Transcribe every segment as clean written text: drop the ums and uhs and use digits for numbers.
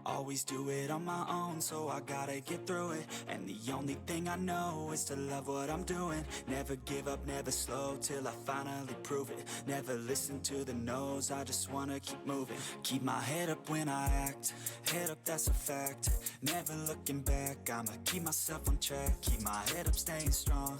Always do it on my own, so I gotta get through it. And the only thing I know is to love what I'm doing. Never give up, never slow, till I finally prove it. Never listen to the no's, I just wanna keep moving. Keep my head up when I act, head up, that's a fact. Never looking back, I'ma keep myself on track. Keep my head up, staying strong,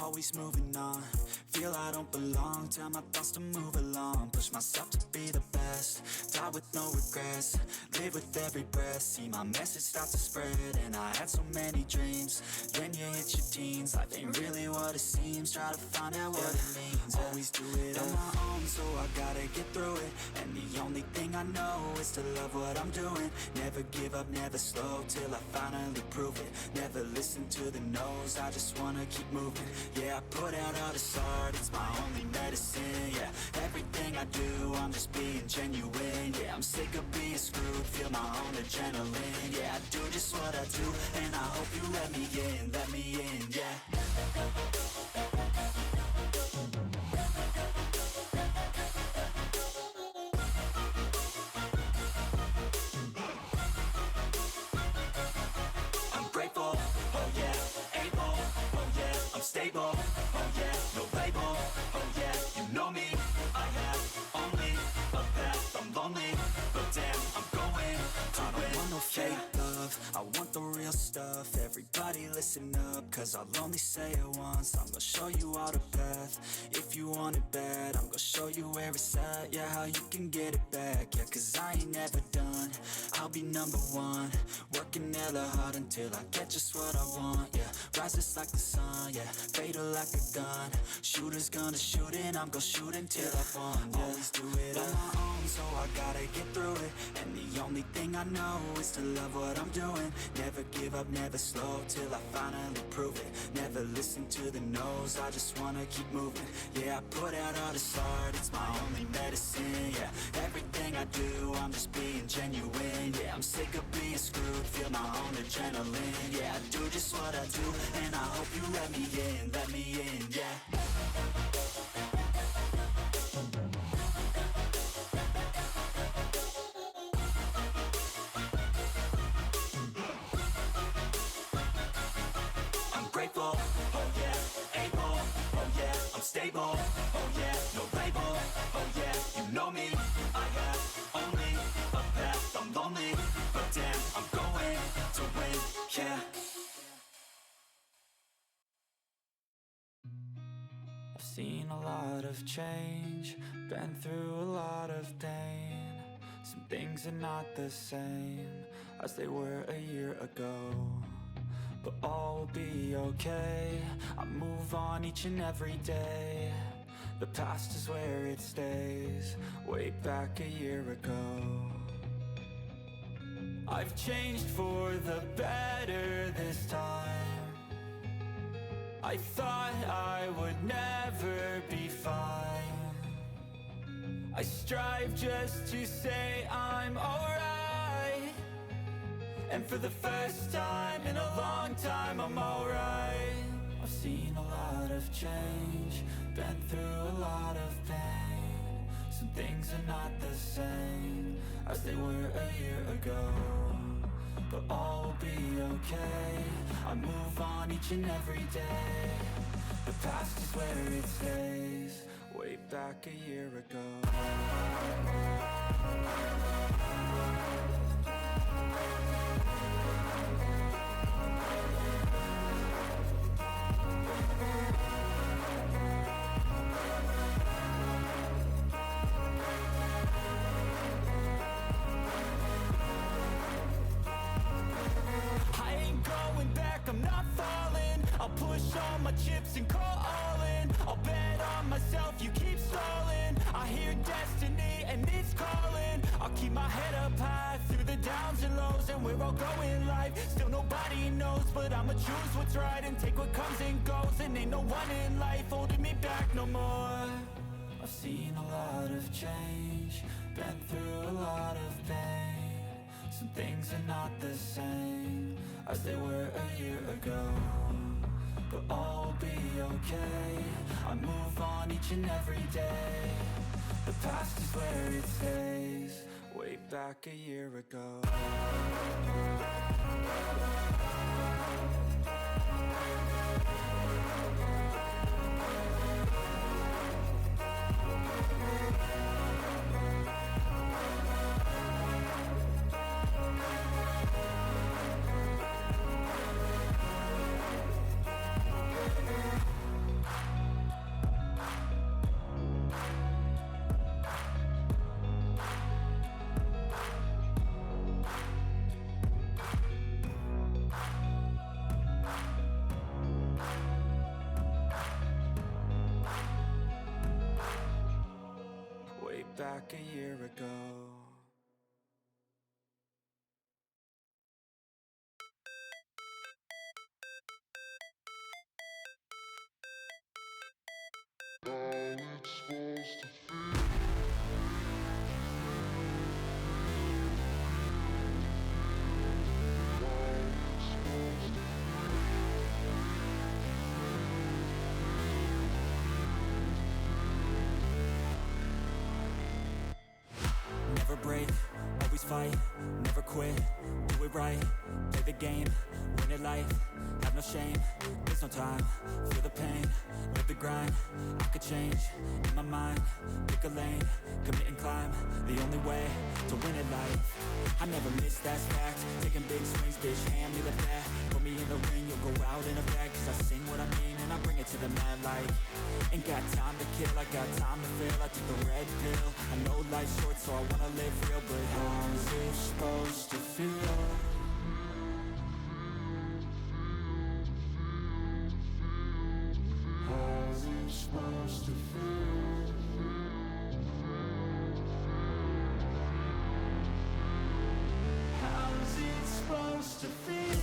always moving on. Feel I don't belong, tell my thoughts to move along. Push myself to be the best, die with no regrets. Live with every breath, see my message start to spread. And I had so many dreams, then you hit your teens. Life ain't really what it seems, try to find out what it means. Always do it on my own, so I gotta get through it. And the only thing I know is to love what I'm doing. Never give up, never slow, till I finally prove it. Never listen to the no's, I just wanna keep moving. Yeah, I put out all this art, it's my only medicine. Yeah, everything I do, I'm just being genuine. Yeah, I'm sick of being screwed, feel my own adrenaline. Yeah, I do just what I do, and I hope you let me in, yeah. I'm stable, oh yeah, no label, oh yeah, you know me. I have only a path, I'm lonely, but damn, I'm going to win. I don't want no fake love, I want the real stuff. Everybody listen up, cause I'll only say it once. I'm gonna show you all the path, if you want it bad. I'm gonna show you where it's at, yeah, how you can get it back. Yeah, cause I ain't never done, I'll be number one. Working hella hard until I get just what I want, yeah. Rises like the sun, yeah, fatal like a gun. Shooter's gonna shoot and I'm gonna shoot until I won, yeah. Always do it on my own, so I gotta get through it. And the only thing I know is to love what I'm doing. Never give up, never slow, till I finally prove it. Never listen to the no's, I just wanna keep moving. Yeah, I put out all this art, it's my only medicine. Yeah, everything I do, I'm just being genuine. Yeah, I'm sick of being screwed, feel my own adrenaline. Yeah, I do just what I do, and I hope you let me in, yeah. I'm grateful, oh yeah, able, oh yeah, I'm stable, oh yeah, no label, oh yeah, you know me. I have only a path, I'm lonely, but damn, I'm going to win, yeah. I've seen a lot of change, been through a lot of pain. Some things are not the same as they were a year ago, but all will be okay. I move on each and every day. The past is where it stays, way back a year ago. I've changed for the better this time. I thought I would never be fine. I strive just to say I'm alright, and for the first time in a long time I'm alright. I've seen a lot of change, been through a lot of pain. Some things are not the same as they were a year ago, but all will be okay. I move on each and every day. The past is where it stays, way back a year ago. I'm not falling, I'll push all my chips and call all in. I'll bet on myself, you keep stalling. I hear destiny and it's calling. I'll keep my head up high through the downs and lows, and we're all going life. Still nobody knows, but I'ma choose what's right and take what comes and goes. And ain't no one in life holding me back no more. I've seen a lot of change, been through a lot of pain. Some things are not the same as they were a year ago, but all will be okay. I move on each and every day. The past is where it stays, way way back a year ago. Way back a year ago. Never break, always fight, never quit, do it right, play the game, win it life, have no shame, there's no time, feel the pain, live the grind, I could change, in my mind, pick a lane, commit and climb, the only way to win at life. I never miss, that's fact, taking big swings, bitch, hand me the bat, put me in the ring, you'll go out in a bag, cause I sing what I mean and I bring it to the mad light. Ain't got time to kill, I got time to feel, I took the red pill, I know life's short so I wanna live real, but how's it supposed to feel? How's it supposed to feel? How's it supposed to feel?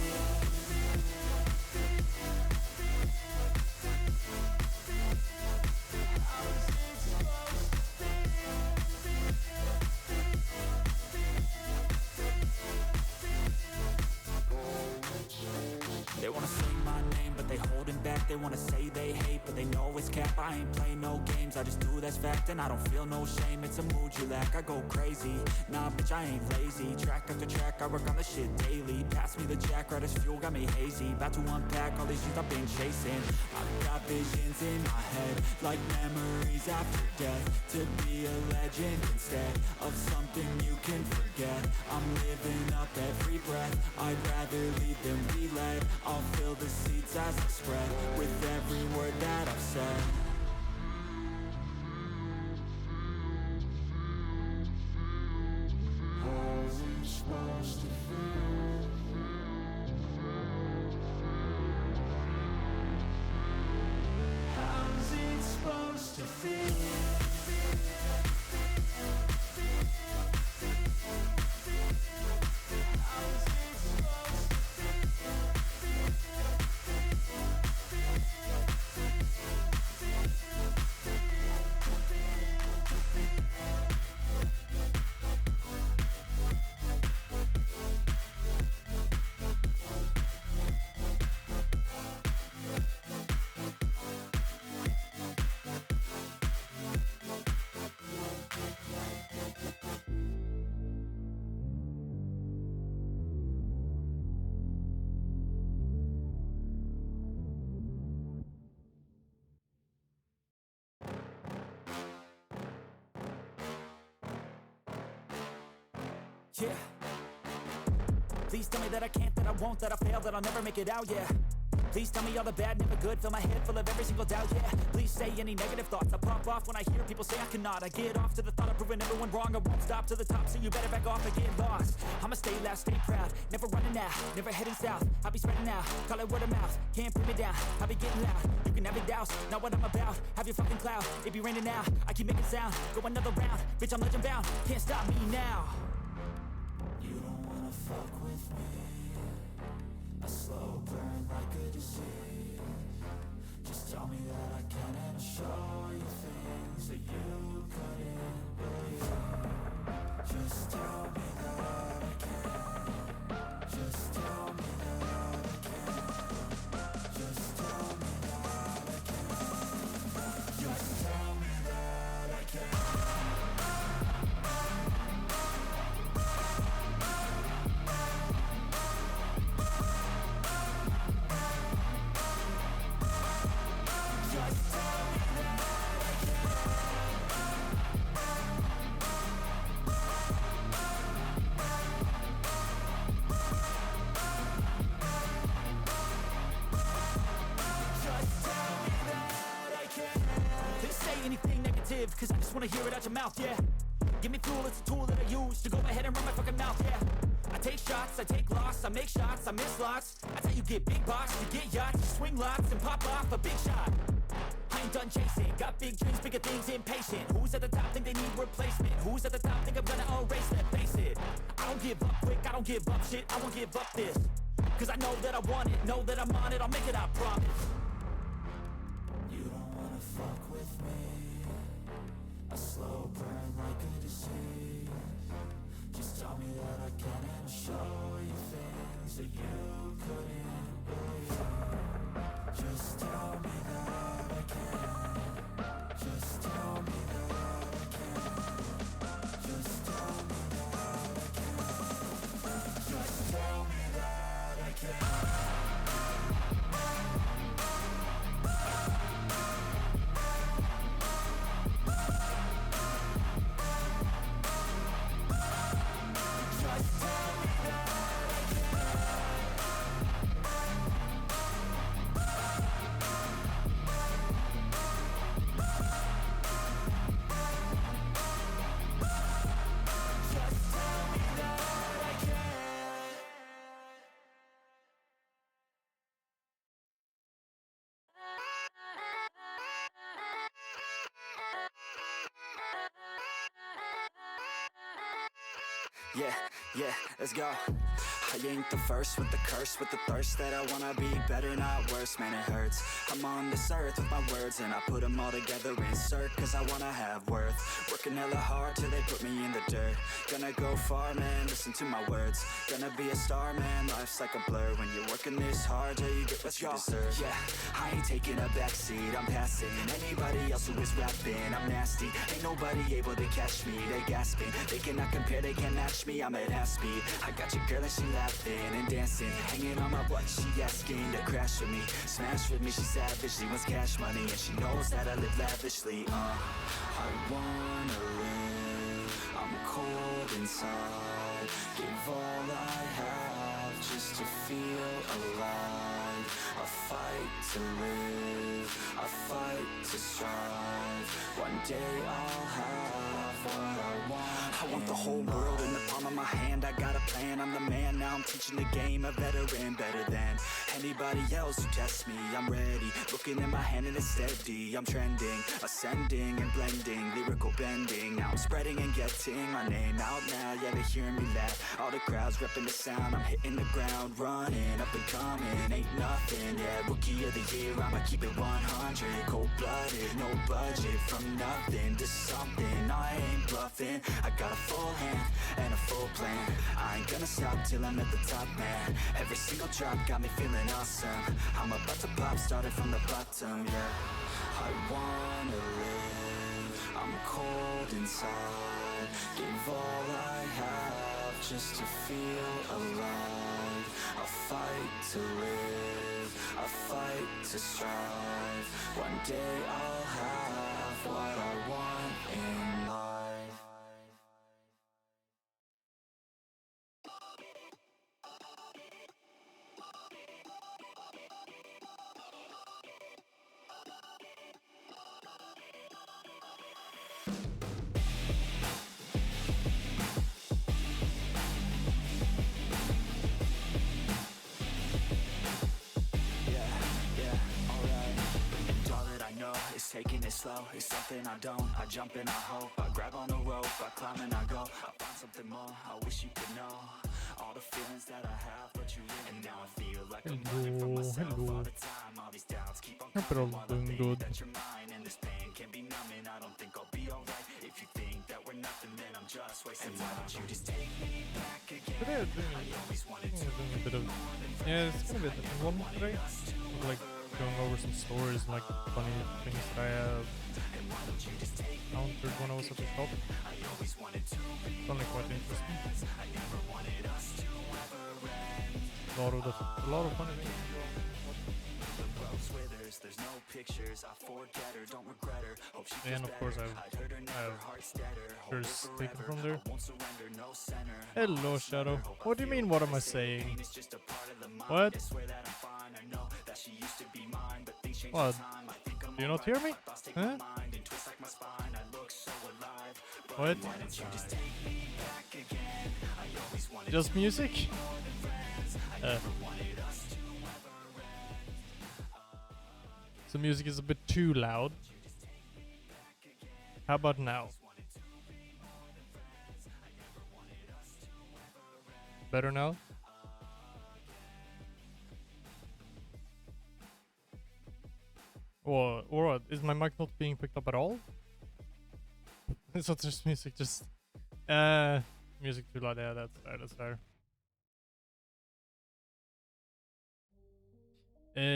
They wanna say my name, but they holding back. They wanna say they hate, but they know it's cap. I ain't playing no games, I just do that's fact. And I don't feel no shame, it's a mood you lack. I go crazy, nah bitch I ain't lazy. Track after track, I work on the shit daily. Pass me the jack, right as fuel, got me hazy. About to unpack all these dreams I've been chasing. I've got visions in my head, like memories after death. To be a legend instead of something you can forget. I'm living up every breath, I'd rather lead than be led. I'll fill the seats as I spread with every word that I've said. How's it supposed to feel? How's it supposed to feel? Yeah. Please tell me that I can't, that I won't, that I fail, that I'll never make it out, yeah. Please tell me all the bad, never good, fill my head full of every single doubt, yeah. Please say any negative thoughts, I pop off when I hear people say I cannot. I get off to the thought of proving everyone wrong, I won't stop to the top, so you better back off and get lost. I'ma stay loud, stay proud, never running out, never heading south. I'll be spreading out, call it word of mouth, can't put me down, I'll be getting loud. You can have it douse, not what I'm about, have your fucking cloud. It be raining now, I keep making sound, go another round, bitch I'm legend bound, can't stop me now. You don't wanna fuck with me, a slow burn like a disease. Just tell me that I can and I'll show you things that you couldn't believe. Just tell me that I can. Just tell me that I can. Just tell me that I can. Just tell me that I can. give, cause I just wanna hear it out your mouth, yeah. Give me fuel, it's a tool that I use to go ahead and run my fucking mouth, yeah. I take shots, I take loss, I make shots, I miss lots. That's how you get big box, you get yachts, you swing lots and pop off a big shot. I ain't done chasing, got big dreams, bigger things, impatient. Who's at the top think they need replacement? Who's at the top think I'm gonna erase that, face it. I don't give up quick, I don't give up shit, I won't give up this. Cause I know that I want it, know that I'm on it, I'll make it, I promise. You don't wanna fuck with me. A slow burn like a disease. Just tell me that I can and I'll show you things that you couldn't believe. Just tell me that I can. Just tell me that I can. Just tell me that I can. Just tell me that I can. Yeah, let's go. I ain't the first with the curse, with the thirst that I wanna be better, not worse, man it hurts. I'm on this earth with my words and I put them all together, insert, cause I wanna have worth. Working hella hard till they put me in the dirt. Gonna go far, man, listen to my words. Gonna be a star, man, life's like a blur. When you're working this hard, yeah, you get what you deserve. Yeah, I ain't taking a backseat, I'm passing anybody else who is rapping. I'm nasty, ain't nobody able to catch me. They gasping, they cannot compare, they can't match me. I'm at half speed, I got your girl and she laughing and dancing, hanging on my butt, she asking to crash with me, smash with me, she savage, she wants cash money, and she knows that I live lavishly, I wanna live, I'm cold inside, give all I have just to feel alive, I fight to live, I fight to strive, one day I'll have what I want. I want the whole world in the palm of my hand, I got a plan, I'm the man, now I'm teaching the game, a veteran, better than anybody else who tests me, I'm ready, looking at my hand and it's steady, I'm trending, ascending and blending, lyrical bending, now I'm spreading and getting my name out now, yeah they hearing me laugh, all the crowds repping the sound, I'm hitting the ground, running, up and coming, ain't nothing, yeah, rookie of the year, I'ma keep it 100, cold-blooded, no budget, from nothing to something, I ain't bluffing, I got a full hand and a full plan, I ain't gonna stop till I'm at the top, man, every single drop got me feeling awesome, I'm about to pop, started from the bottom, yeah, I wanna live, I'm cold inside, give all I have just to feel alive, I fight to live, I fight to strive, one day I'll have what I want in life. It's taking it slow, it's something I don't. I jump and I hope, I grab on the rope, I climb and I go. I find something more, I wish you could know all the feelings that I have, but you really, and now I feel like I'm running from myself all the time. All these doubts keep on coming while I think that you're mine, and this pain can be numbing. I don't think I'll be alright if you think that we're nothing, then I'm just wasting time. Why don't you just take me back again? I always wanted to be more than friends. Yeah, it's gonna be a different one today. Like going over some stories and like funny things that I have encountered when I was at the shop. It's only quite interesting. A lot of funny things. And of course I have first taken from there. Hello Shadow. What do you mean, what am I saying? What? What? Do you not hear me? Huh? What? Just music? The music is a bit too loud. How about now? Better now? Or what? Is my mic not being picked up at all? It's not just music, just music too loud. Yeah, that's fair. That's fair.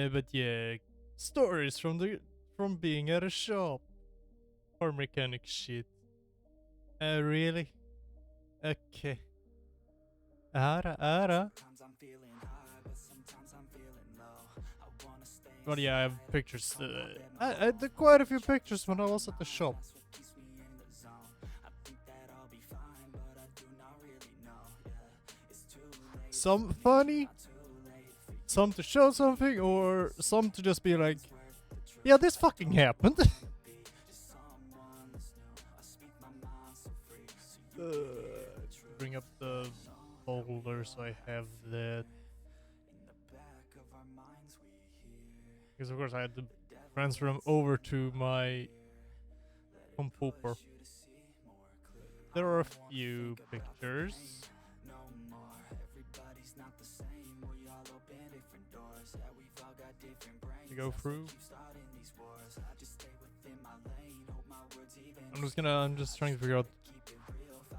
But yeah, stories from being at a shop. Or mechanic shit. Really? Okay. Ara. But yeah, I have pictures. I did quite a few pictures when I was at the shop. Some funny, some to show something, or some to just be like, yeah, this fucking happened. Bring up the folder so I have that. Because of course I had to transfer them over to my computer. There are a few pictures to go through. I'm just trying to figure out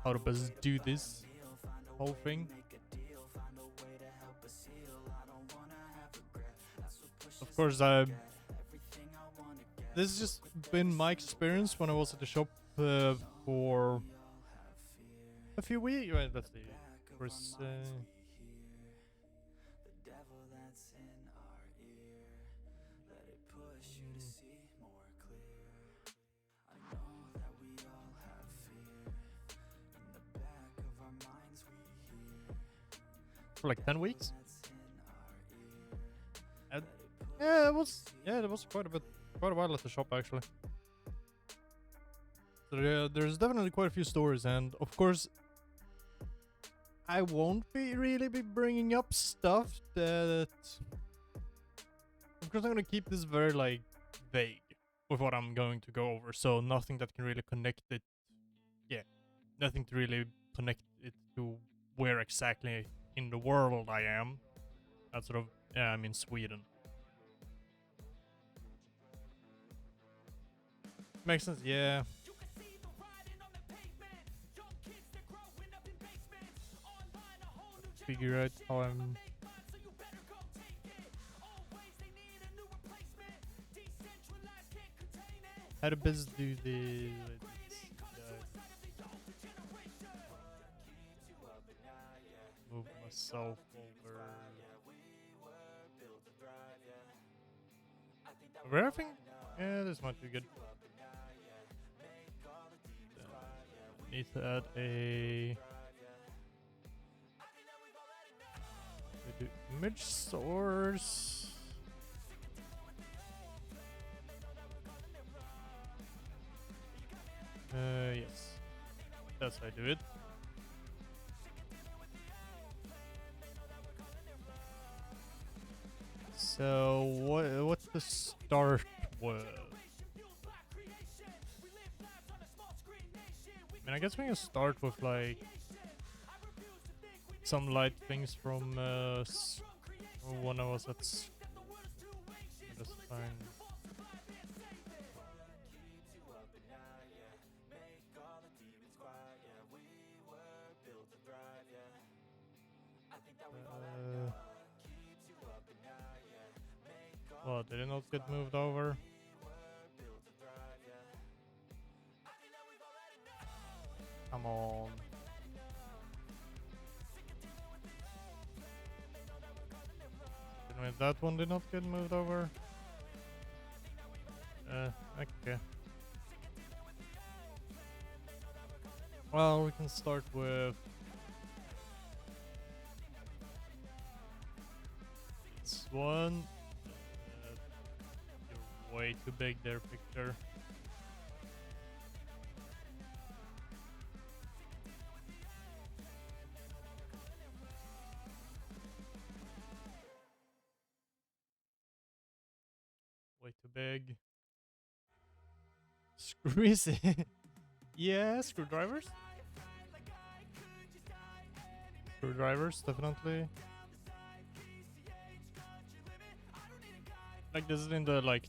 how to best do this whole thing. Of course, this has just been my experience when I was at the shop for a few weeks. Wait, let's see. First, for like 10 weeks. And yeah, it was quite a while at the shop actually. So there's definitely quite a few stories, and of course, I won't really be bringing up stuff that. Of course, I'm gonna keep this very like vague with what I'm going to go over, so nothing that can really connect it. Yeah, nothing to really connect it to where exactly in the world I am. That's sort of, yeah, I'm in Sweden. Makes sense, yeah. Figure out how I'm. How to best do this. Move myself over. Over everything? Yeah, this might be good. Need to add a. We do image source. Yes. That's how I do it. So what's the start with? I mean, I guess we can start with like some light things from when I was at. That's fine. Oh, did it not get moved over? Come on. Wait, that one did not get moved over? Okay. Well, we can start with this one. You're way too big there, picture. Probably too big. Screwy. Yeah, screwdrivers. Screwdrivers, definitely. Like this is in the like.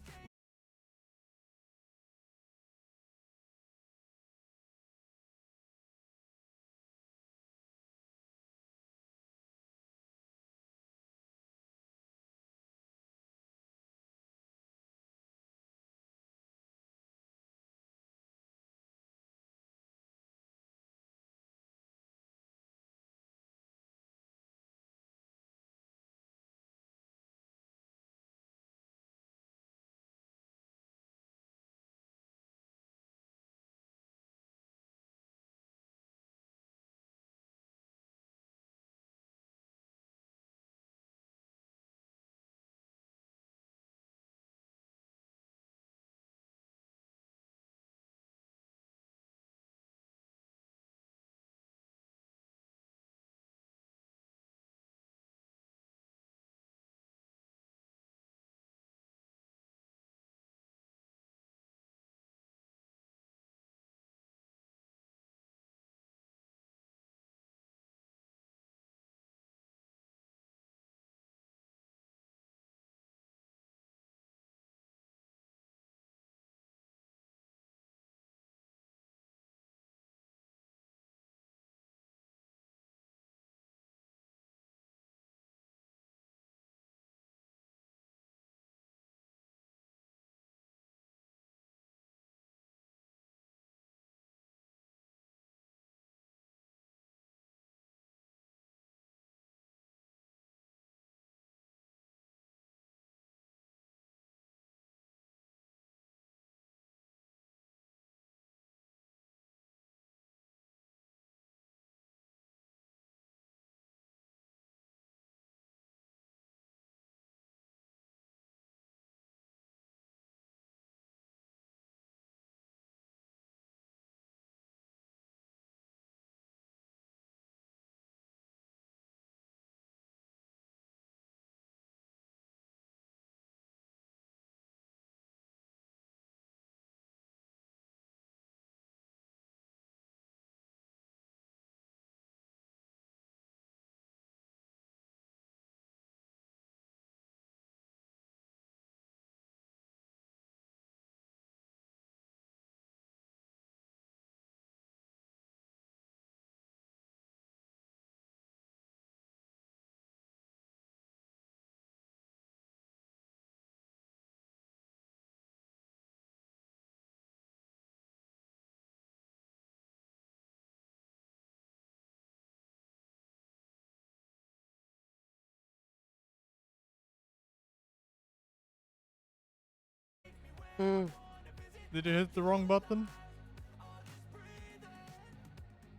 Did you hit the wrong button?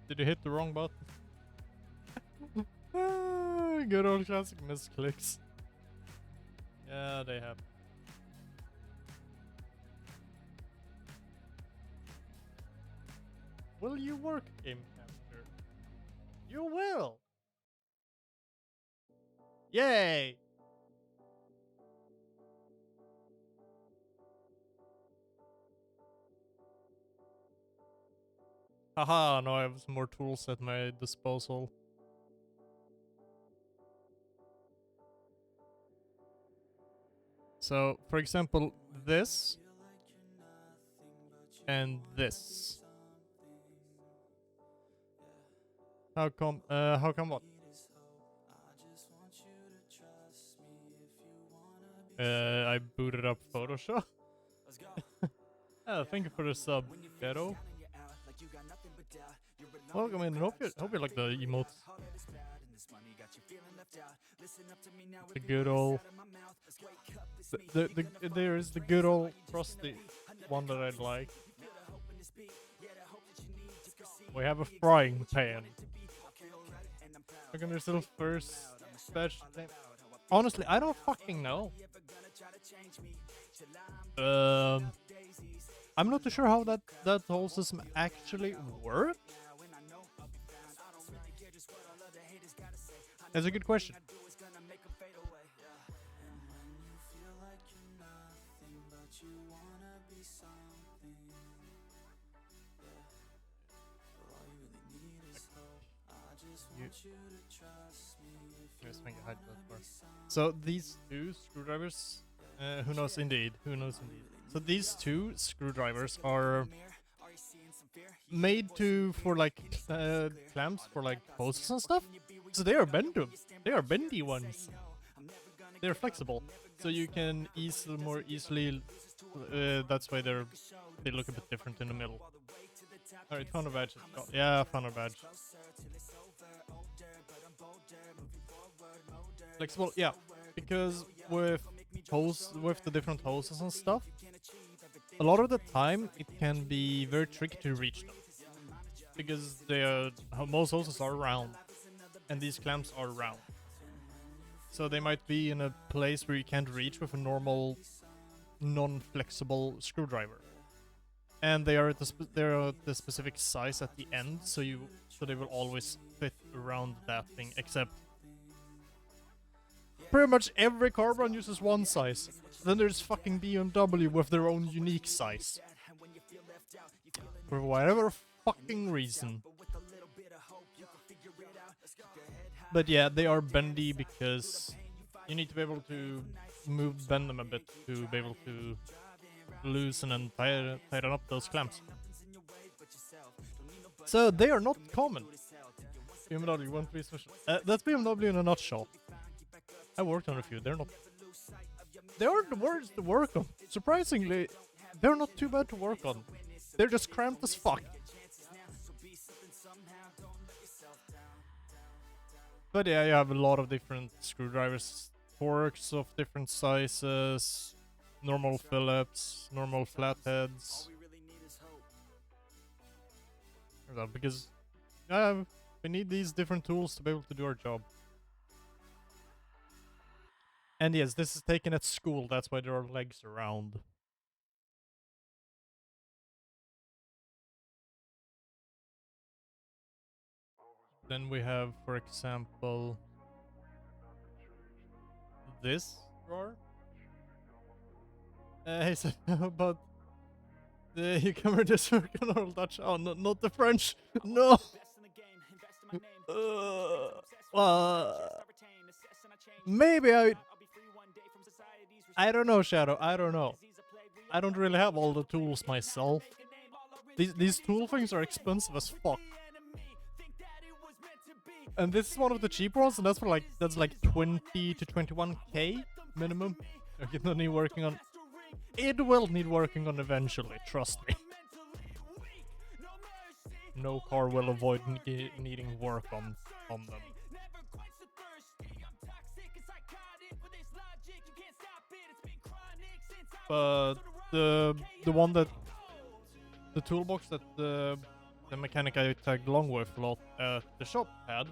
Did you hit the wrong button? Good old classic misclicks. Yeah, they have. Will you work, Gamecaster? You will! Yay! Haha, now I have some more tools at my disposal. So, for example, this and this. How come what? I booted up Photoshop. Thank you for the sub, Ghetto. Welcome in. Hope you like the emotes. The good old. There is the good old frosty one that I like. We have a frying pan. Look at yourself first. Special thing. Honestly, I don't fucking know. I'm not too sure how that whole system actually works. That's a good question. You just make it hide that part. So these two screwdrivers, who knows indeed, who knows indeed. So these two screwdrivers are made for like clamps for like hoses and stuff. So they are bendable. They are bendy ones. They're flexible, so you can more easily. That's why they look a bit different in the middle. Alright, found a badge. Oh, yeah, found a badge. Flexible, yeah, because with the different hoses and stuff, a lot of the time it can be very tricky to reach them, because most hoses are round, and these clamps are round. So they might be in a place where you can't reach with a normal, non-flexible screwdriver, and they are at the specific size at the end, so they will always fit around that thing. Except pretty much every car brand uses one size. Then there's fucking BMW with their own unique size, for whatever fucking reason. But yeah, they are bendy because you need to be able to bend them a bit to be able to loosen and tighten up those clamps. So they are not common. BMW 1 special. That's BMW in a nutshell. I worked on a few. They aren't the worst to work on. Surprisingly, they're not too bad to work on. They're just cramped as fuck. But yeah, you have a lot of different screwdrivers, forks of different sizes, normal Phillips, normal flatheads. Because we need these different tools to be able to do our job. And yes, this is taken at school, that's why there are legs around. Then we have, for example, this drawer. He said about the Newcomer this work on Oral Dutch. Oh, no, not the French. No. Maybe I don't know, Shadow. I don't know. I don't really have all the tools myself. These tool things are expensive as fuck. And this is one of the cheap ones, and that's like 20 to 21k minimum. Okay, don't need working on. It will need working on eventually, trust me. No car will avoid needing work on them. But the toolbox that the mechanic I tagged along with a lot at the shop had,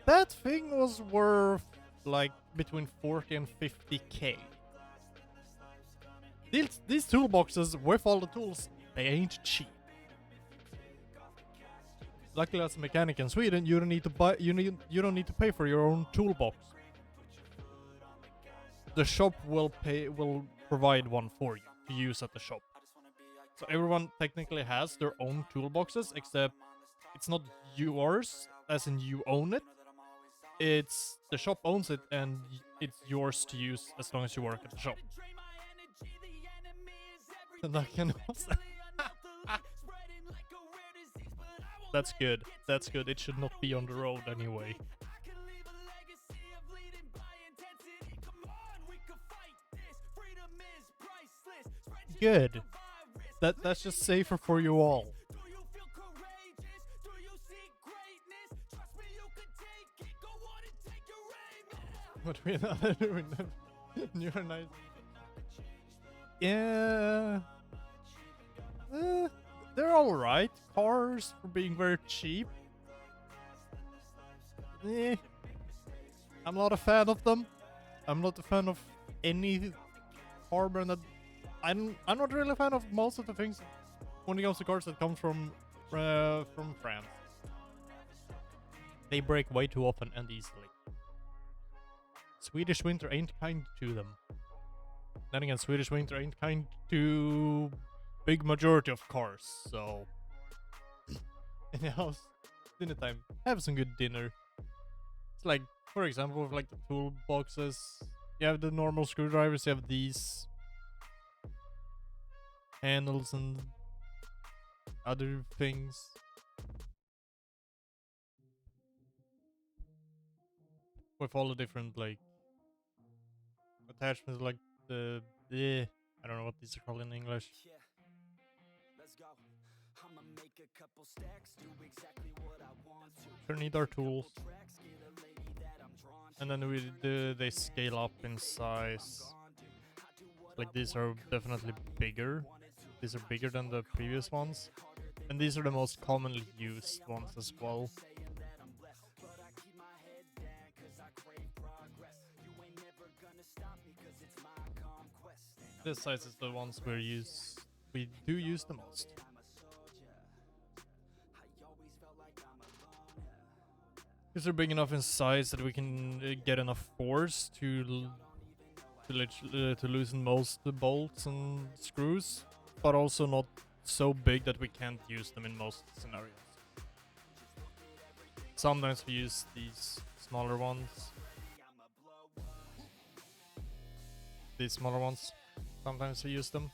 that thing was worth like between 40 and 50k. These toolboxes with all the tools, they ain't cheap. Luckily, as a mechanic in Sweden, you don't need to buy. You don't need to pay for your own toolbox. The shop will provide one for you to use at the shop. So everyone technically has their own toolboxes, except it's not yours, as in you own it. It's the shop owns it, and it's yours to use as long as you work at the shop. And I can also That's good. That's good. It should not be on the road anyway. Good. That's just safer for you all. What we are doing? You're nice. Yeah. They're alright. Cars for being very cheap. I'm not a fan of them. I'm not a fan of any car brand that... I'm not really a fan of most of the things when it comes to cars that come from France. They break way too often and easily. Swedish winter ain't kind to them. Then again, Swedish winter ain't kind to big majority of cars, so in the house, dinner time, have some good dinner. It's like, for example, with like the toolboxes, you have the normal screwdrivers, you have these handles and other things. With all the different like attachments, like the I don't know what these are called in English. Yeah, let's go. I'ma make a couple stacks, do exactly what I want to. Sure need our tools. Tracks, get a lady that I'm drawn to. And then they scale up in size. Like these are definitely bigger. These are bigger than the previous ones. And these are the most commonly used ones as well. This size is the ones we do use the most. Because they're big enough in size that we can get enough force to loosen most the bolts and screws, but also not so big that we can't use them in most scenarios. Sometimes we use these smaller ones. These smaller ones. Sometimes we use them.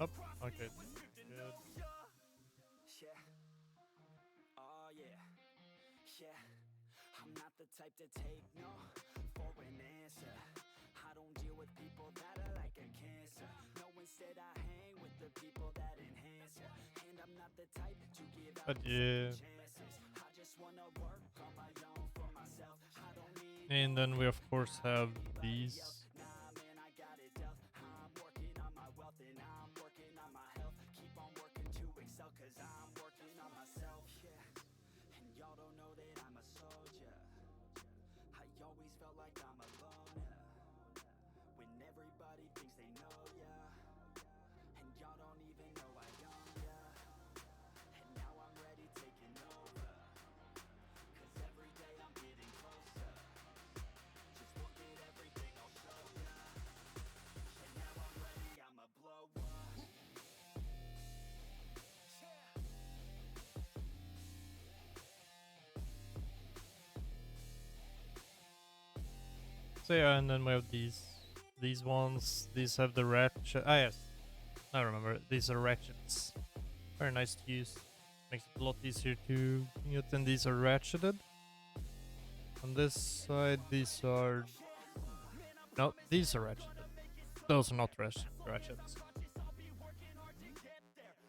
Up. Okay. Good. Yeah. Oh yeah. Yeah. I'm not the type to take no for an answer. I don't deal with people that are like a cancer. No, instead I hang with the people that enhance ya. And I'm not the type to give out chances. I just wanna work on my own for myself. I don't need. And then we of course have these. So yeah, and then we have these ones. These have the ratchet. Ah yes, I remember. These are ratchets. Very nice to use. Makes it a lot easier to get. And these are ratcheted. On this side, these are no, these are ratcheted. Those are not ratchets.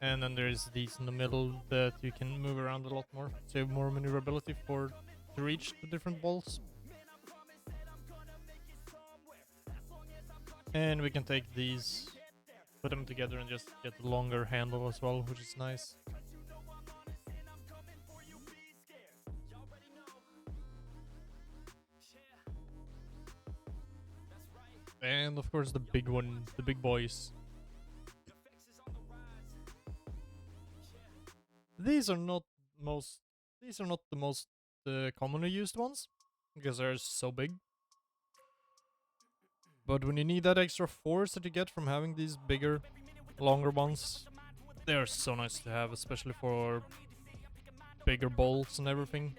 And then there's these in the middle that you can move around a lot more, so you have more maneuverability to reach the different balls. And we can take these, put them together and just get a longer handle as well, which is nice. And of course the big one, the big boys. These are not the most commonly used ones, because they're so big. But when you need that extra force that you get from having these bigger, longer ones, they are so nice to have, especially for bigger bolts and everything.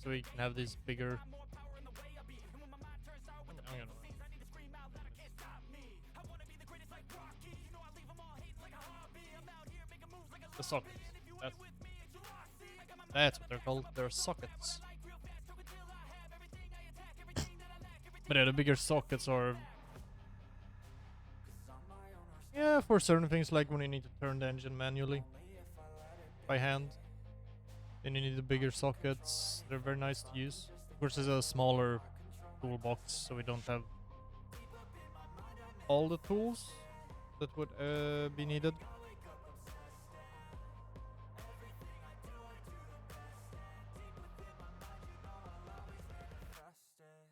So we can have these bigger. The sockets. That's what they're called. They're sockets. But yeah, the bigger sockets are Yeah, for certain things like when you need to turn the engine manually by hand, then you need the bigger sockets. They're very nice to use. Of course, it's a smaller toolbox, so we don't have all the tools that would be needed.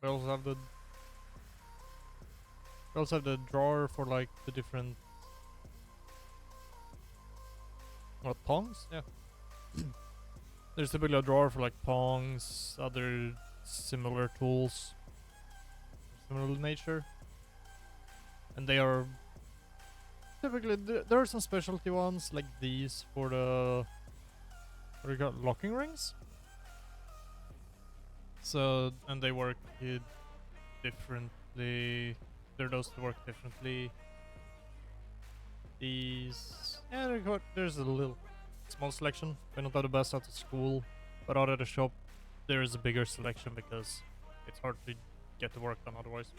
We also have the drawer for like the different what pongs? Yeah. There's typically a drawer for like pongs, other similar tools, similar nature, and they are typically there are some specialty ones like these for the what do you got locking rings. So and they work differently. They're those that work differently. These yeah, there's a little small selection. We're not the best out of school, but out of the shop there is a bigger selection because it's hard to get the work done otherwise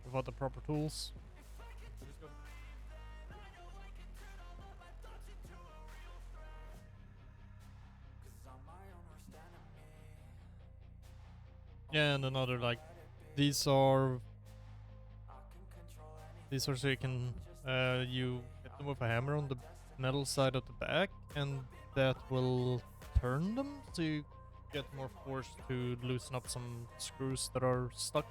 without the proper tools. Yeah, and another like these are so you can you hit them with a hammer on the metal side of the back, and that will turn them so you get more force to loosen up some screws that are stuck.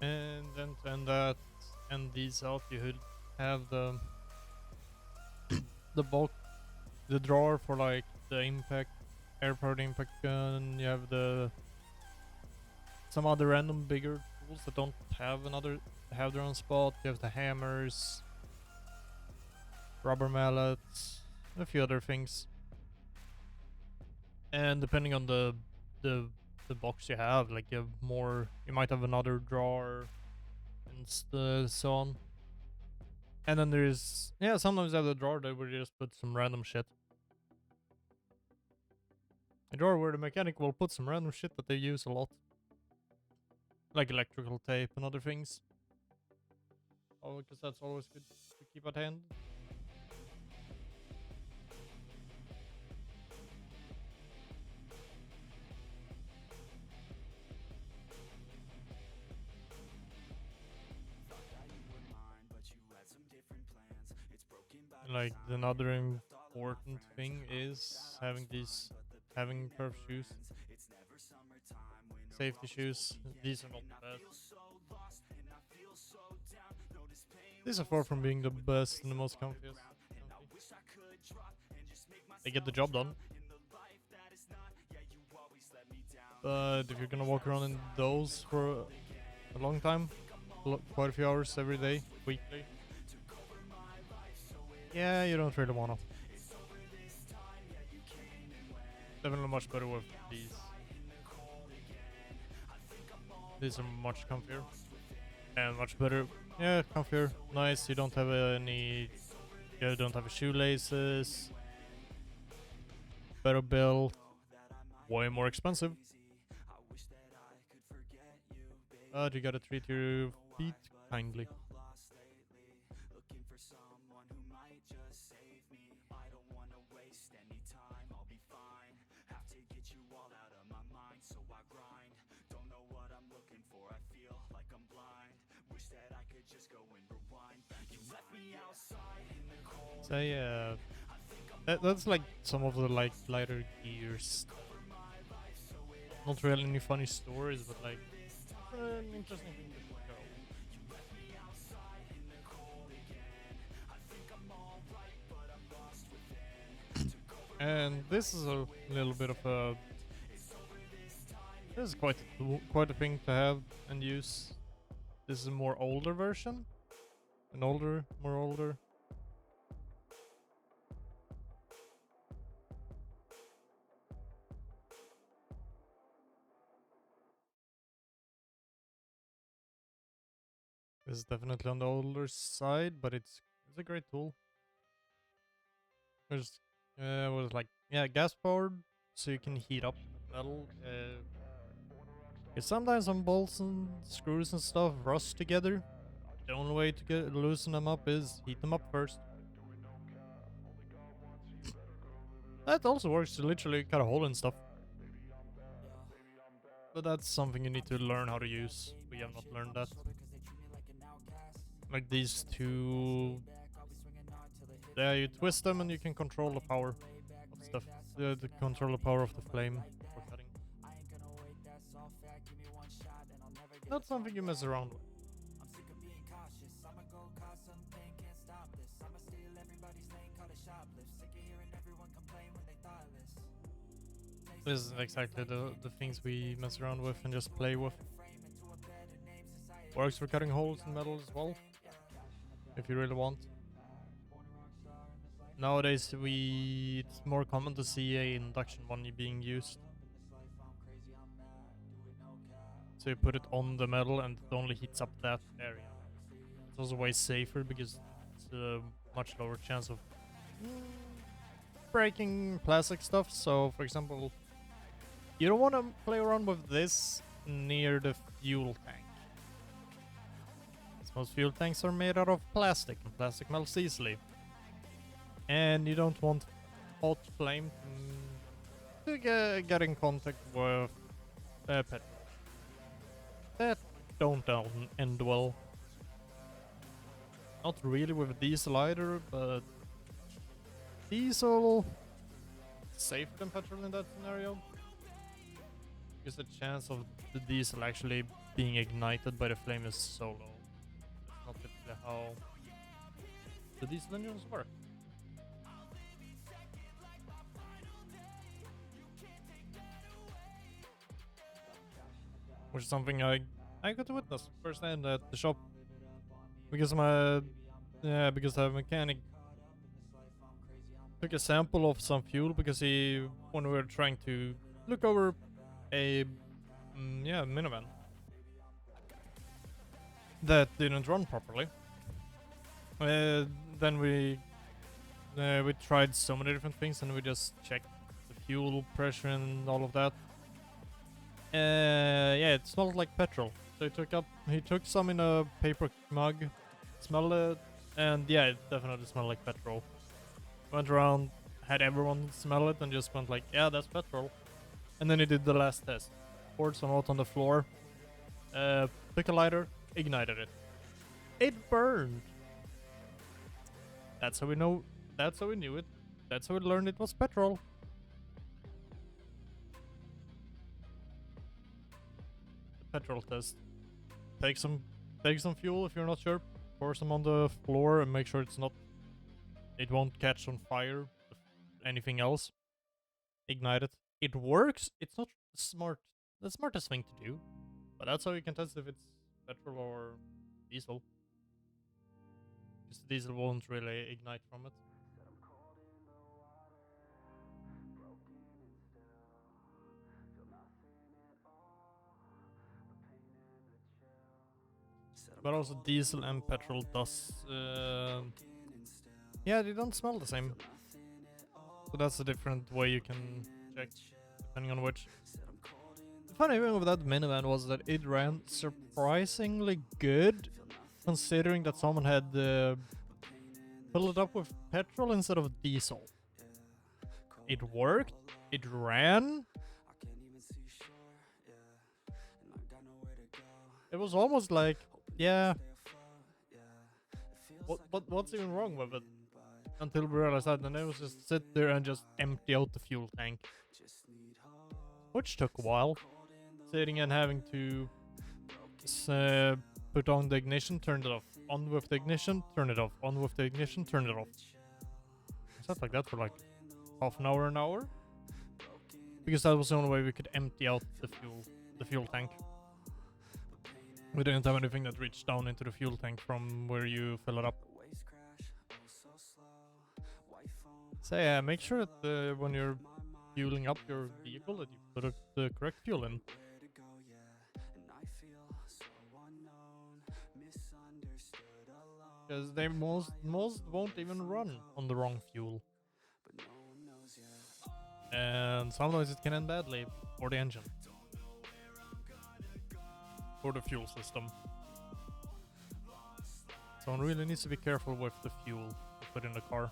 And then to end that and these out, you have the bulk, the drawer for like the impact, air-powered impact gun. You have some other random bigger tools that don't have their own spot. You have the hammers, rubber mallets, a few other things. And depending on the the box you have, like you have more, you might have another drawer and so on. And then there's yeah, sometimes I have a drawer that where you just put some random shit. A drawer where the mechanic will put some random shit that they use a lot, like electrical tape and other things. Oh, because that's always good to keep at hand. Like another important thing is having pair of shoes, safety shoes. These are not the best. These are far from being the best and the most comfiest. They get the job done. But if you're gonna walk around in those for a long time, quite a few hours every day, weekly, yeah, you don't really wanna. Definitely much better with these. These are much comfier and much better. Yeah, comfier, nice. You don't have any. You don't have shoelaces. Better built. Way more expensive. But you gotta treat your feet kindly. So yeah, that's like some of the like lighter gears. Not really any funny stories, but like an interesting thing to go. And this is a little bit of a. This is quite a thing to have and use. This is a more older version, more older. This is definitely on the older side, but it's a great tool. There's was like, yeah, gas powered, so you can heat up metal. It's sometimes some bolts and screws and stuff rust together. The only way to loosen them up is heat them up first. That also works to literally cut a hole in stuff. But that's something you need to learn how to use. We have not learned that. Like these two. Yeah, you twist them and you can control the power of stuff. The control the power of the flame for cutting. Not something you mess around with. This is exactly the things we mess around with and just play with. Works for cutting holes in metal as well, if you really want. Nowadays it's more common to see a induction one being used. So you put it on the metal and it only heats up that area. It's also way safer because it's a much lower chance of breaking plastic stuff. So for example, you don't want to play around with this near the fuel tank. Most fuel tanks are made out of plastic, and plastic melts easily. And you don't want hot flame to get in contact with petrol. That don't end well. Not really with diesel either, but diesel safer than petrol in that scenario. Because the chance of the diesel actually being ignited by the flame is so low. That's not typically how the diesel engines work. Which is something I got to witness firsthand at the shop. Because the mechanic took a sample of some fuel because when we were trying to look over a minivan that didn't run properly. Then we tried so many different things and we just checked the fuel pressure and all of that. Yeah, it smelled like petrol. So he took some in a paper mug, smelled it, and yeah, it definitely smelled like petrol. Went around, had everyone smell it, and just went like, yeah, that's petrol. And then he did the last test. Poured some out on the floor, took a lighter, ignited it. It burned. That's how we know. That's how we knew it. That's how we learned it was petrol. The petrol test. Take some fuel if you're not sure. Pour some on the floor and make sure it won't catch on fire. Anything else. Ignite it. It works. It's not the smartest thing to do, but that's how you can test if it's petrol or diesel. Because the diesel won't really ignite from it. But also diesel and petrol does yeah, they don't smell the same. So that's a different way you can check, depending on which. The funny thing with that minivan was that it ran surprisingly good, considering that someone had filled it up with petrol instead of diesel. It worked, it ran. It was almost like, yeah, what's even wrong with it? Until we realized that, and it was just sit there and just empty out the fuel tank. Which took a while. Sitting and having to put on the ignition, turn it off. On with the ignition, turn it off. On with the ignition, turn it off. Sat like that for like half an hour. Because that was the only way we could empty out the fuel tank. We didn't have anything that reached down into the fuel tank from where you fill it up. So yeah, make sure that when you're fueling up your vehicle that you put the correct fuel in. Because they most won't even run on the wrong fuel. And sometimes it can end badly for the engine. For the fuel system. So one really needs to be careful with the fuel you put in the car.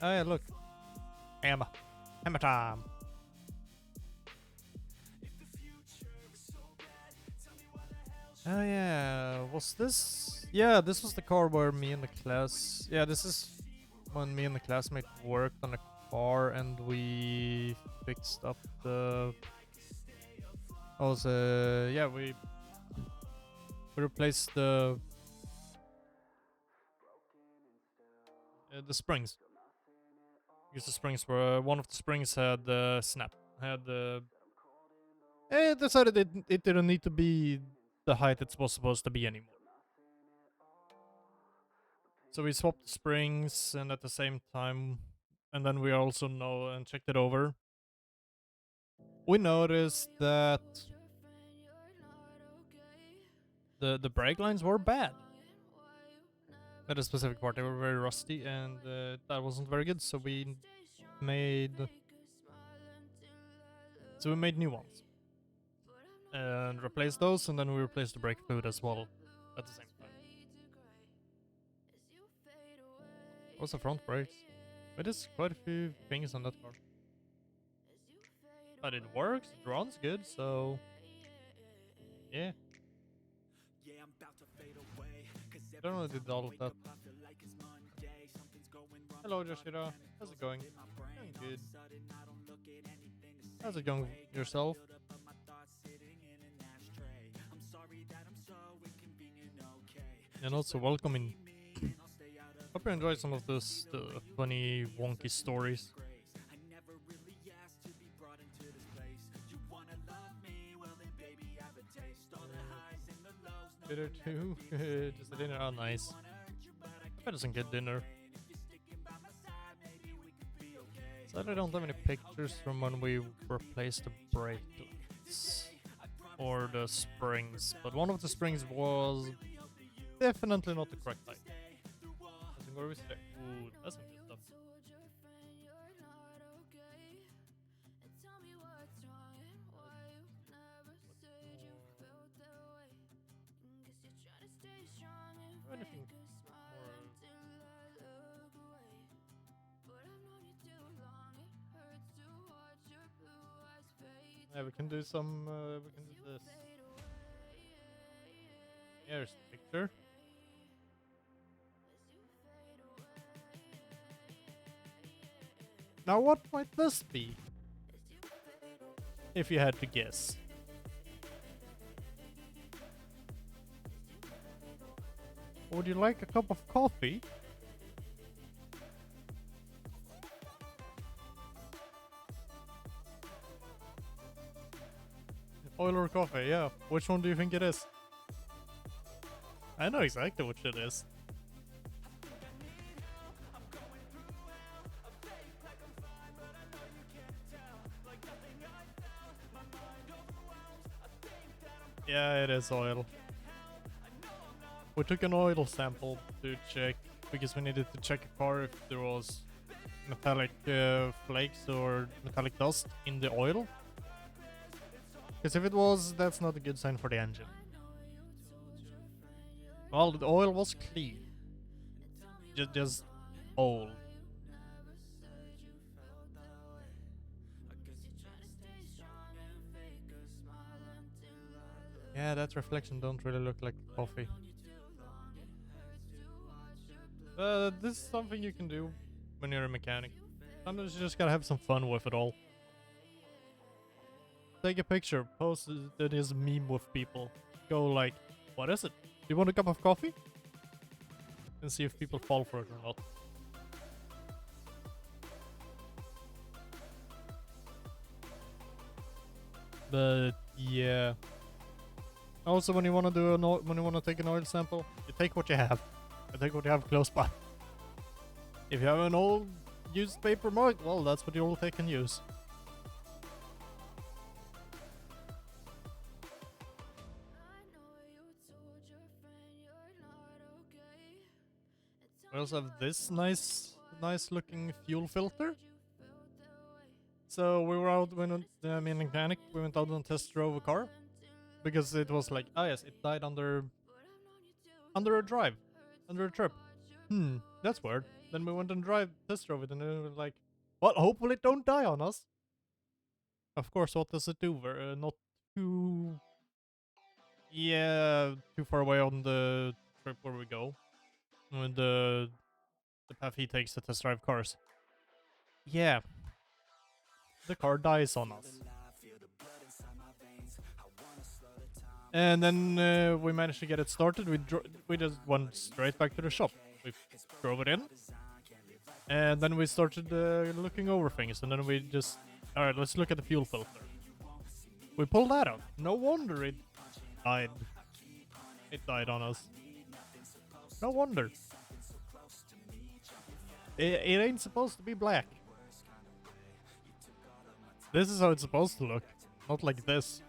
Oh yeah, look. Hammer. Hammer time. Oh yeah, was this? Yeah, this was the car where me and the class... Yeah, this is when me and the classmate worked on a car and we fixed up the... yeah, we replaced the springs. Because the springs were... One of the springs had snap. Had it decided it didn't need to be the height it was supposed to be anymore. So we swapped the springs, and at the same time, and then we also know and checked it over. We noticed that the brake lines were bad. At a specific part, they were very rusty, and that wasn't very good. So we made new ones and replaced those, and then we replaced the brake fluid as well at the same time. What's the front brakes? It is quite a few things on that car. But it works, it runs good, so... Yeah. I don't know if I did all of that. Hello Joshira, how's it going? Doing good. How's it going yourself? And also welcome in. Hope you enjoyed some of the funny, wonky stories. Dinner too? Just a dinner? Oh, nice. I've had some good dinner. Sadly, I don't have any pictures from when we replaced the brake lights or the springs, but one of the springs was definitely not the correct height. I think where we stay. Ooh, that's some good stuff. Anything more? Yeah, we can do some. We can do this. Here's the picture. Now, what might this be? If you had to guess. Would you like a cup of coffee? Oil or coffee, yeah. Which one do you think it is? I know exactly which it is. Yeah, it is oil. We took an oil sample to check because we needed to check a car if there was metallic flakes or metallic dust in the oil. Because if it was, that's not a good sign for the engine. Well, the oil was clean. Just old. Yeah, that reflection don't really look like coffee. This is something you can do when you're a mechanic. Sometimes you just gotta have some fun with it all. Take a picture, post it as a meme with people. Go like, what is it? Do you want a cup of coffee? And see if people fall for it or not. But yeah. Also, when you want to do when you want to take an oil sample, you take what you have. You take what you have close by. If you have an old used paper mug, well, that's what you'll take and use. We also have this nice nice looking fuel filter. So we were out when me and mechanic we went out and test drove a car because it was like, oh yes, it died under a drive, under a trip. That's weird. Then we went and test drove it, and it was like, well, hopefully it don't die on us. Of course, what does it do? We're not too, too far away on the trip where we go, with the path he takes to test drive cars. Yeah, the car dies on us. And then we managed to get it started. We just went straight back to the shop. We drove it in, and then we started looking over things. And then we just, all right, let's look at the fuel filter. We pulled that out. No wonder it died. It died on us. No wonder. It ain't supposed to be black. This is how it's supposed to look, not like this.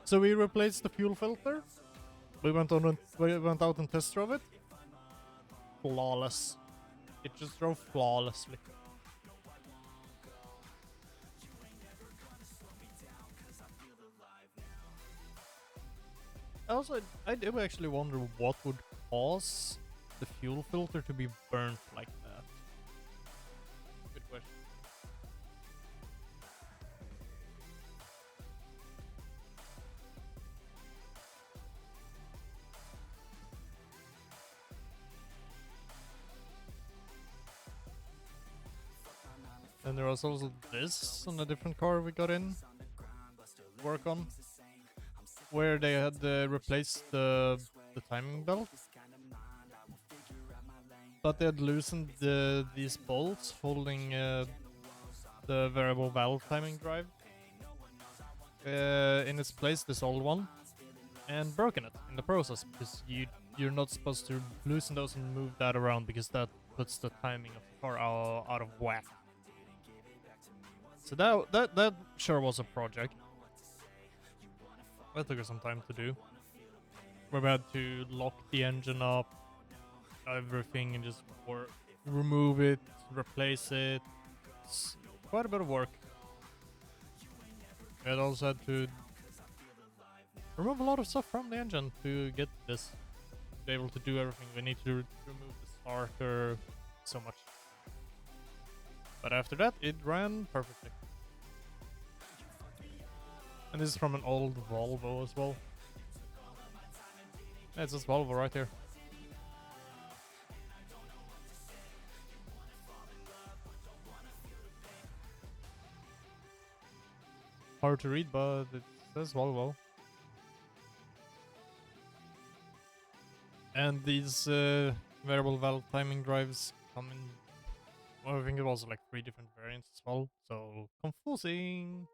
So we replaced the fuel filter. We went out and test drove it. Flawless. It just drove flawlessly. Also, I do actually wonder what would cause the fuel filter to be burnt like that. Good question. And there was also this on a different car we got in work on, where they had replaced the timing belt, but they had loosened these bolts holding the variable valve timing drive in its place, this old one, and broken it in the process, because you're not supposed to loosen those and move that around, because that puts the timing of the car out of whack. So that sure was a project. That took us some time to do. We had to lock the engine up, everything, and just remove it, replace it. It's quite a bit of work. We had also had to remove a lot of stuff from the engine to get this, to be able to do everything. We need to remove the starter, so much. But after that, it ran perfectly. And this is from an old Volvo as well. Yeah, it's this Volvo right here. Hard to read, but it says Volvo. And these variable valve timing drives come in, well, I think it was like 3 different variants as well, so confusing.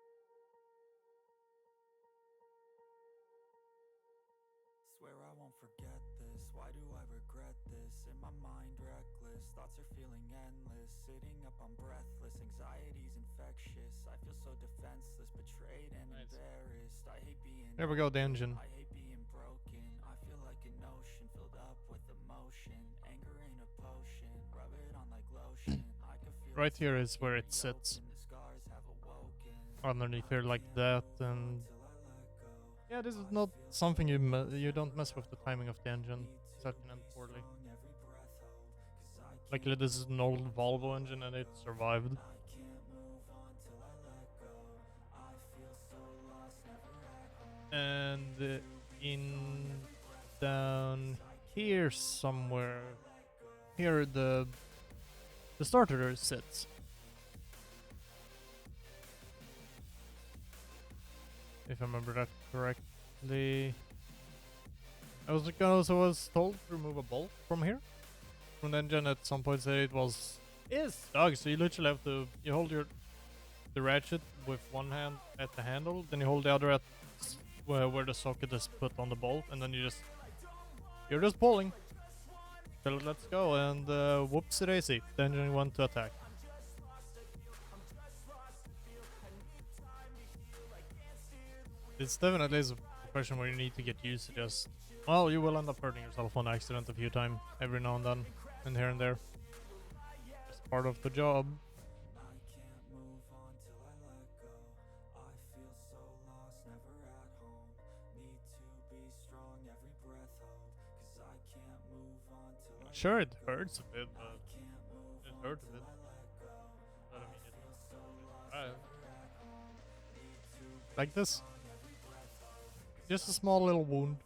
Swear I won't forget this, why do I regret this? In my mind reckless, thoughts are feeling endless. Sitting up, I'm breathless, anxiety's infectious. I feel so defenseless, betrayed and embarrassed. I hate being There we go, the engine. I hate being broken. I feel like an ocean filled up with emotion. Anger ain't a potion, rub it on like lotion. I can feel Right here is where it sits. Underneath here like that, and yeah, this is not something you don't mess with the timing of the engine. It's happening poorly. Luckily, this is an old Volvo engine and it survived. And down here somewhere, here the starter sits. If I remember that correctly. I was told to remove a bolt from here. From the engine at some point said it was stuck, so you literally have to hold the ratchet with one hand at the handle, then you hold the other at where the socket is put on the bolt, and then you're just pulling. So let's go, and whoopsie daisy, the engine went to attack. It's definitely a question where you need to get used to just Well, you will end up hurting yourself on accident a few times, every now and then, and here and there. It's part of the job. Sure, it hurts a bit, but it hurts a bit. But I mean, like this. Just a small little wound.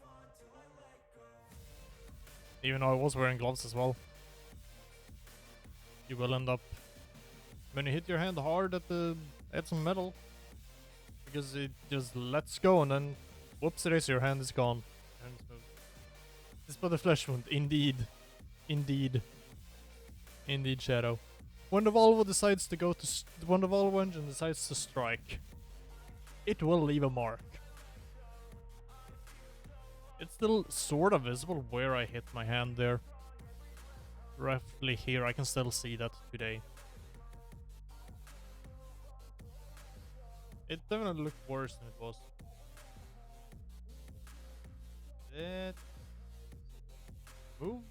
Even though I was wearing gloves as well. You will end up, when you hit your hand hard at some metal, because it just lets go and then whoops, it is, your hand is gone. And so, this but a flesh wound, indeed. Indeed, Shadow. When the Volvo decides to go to when the Volvo engine decides to strike, it will leave a mark. It's still sort of visible where I hit my hand there. Roughly here, I can still see that today. It definitely looked worse than it was. Move.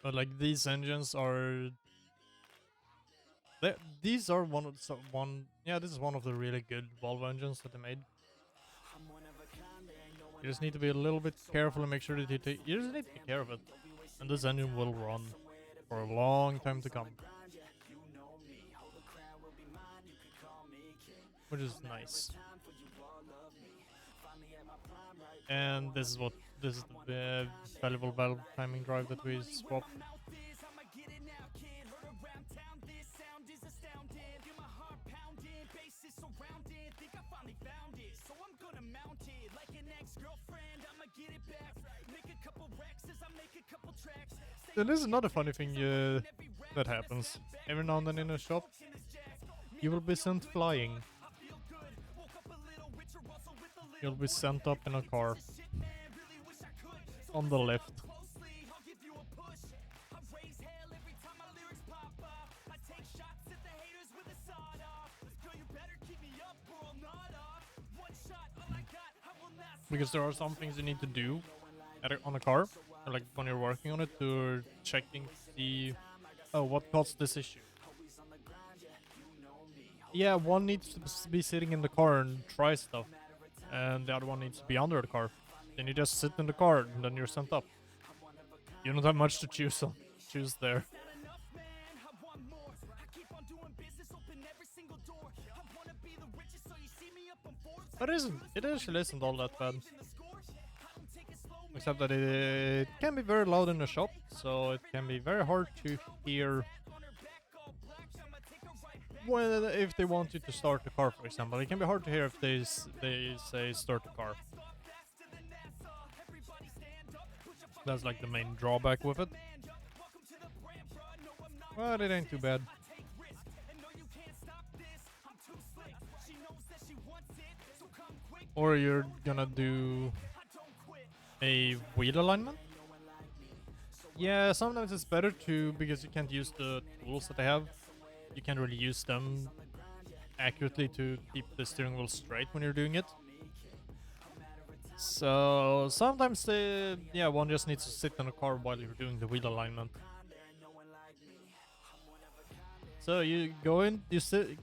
But like these engines are, these are this is one of the really good Volvo engines that they made. You just need to be a little bit careful and make sure that you just need to take care of it, and this engine will run for a long time to come, which is nice. And this is the valuable valve timing drive that we swapped. Then this is another funny thing that happens. Every now and then in a shop, you will be sent flying. You'll be sent up in a car. On the left. Because there are some things you need to do on a car, like when you're working on it, to checking the what caused this issue. Yeah, one needs to be sitting in the car and try stuff, and the other one needs to be under the car. Then you just sit in the car, and then you're sent up. You don't have much to choose there. But it actually isn't all that bad. Except that it can be very loud in the shop, so it can be very hard to hear if they want you to start the car, for example. It can be hard to hear if they say start the car. That's like the main drawback with it. But it ain't too bad. Or you're gonna do a wheel alignment? Yeah, sometimes it's better to, because you can't use the tools that they have. You can't really use them accurately to keep the steering wheel straight when you're doing it. So sometimes one just needs to sit in the car while you're doing the wheel alignment. So you go in,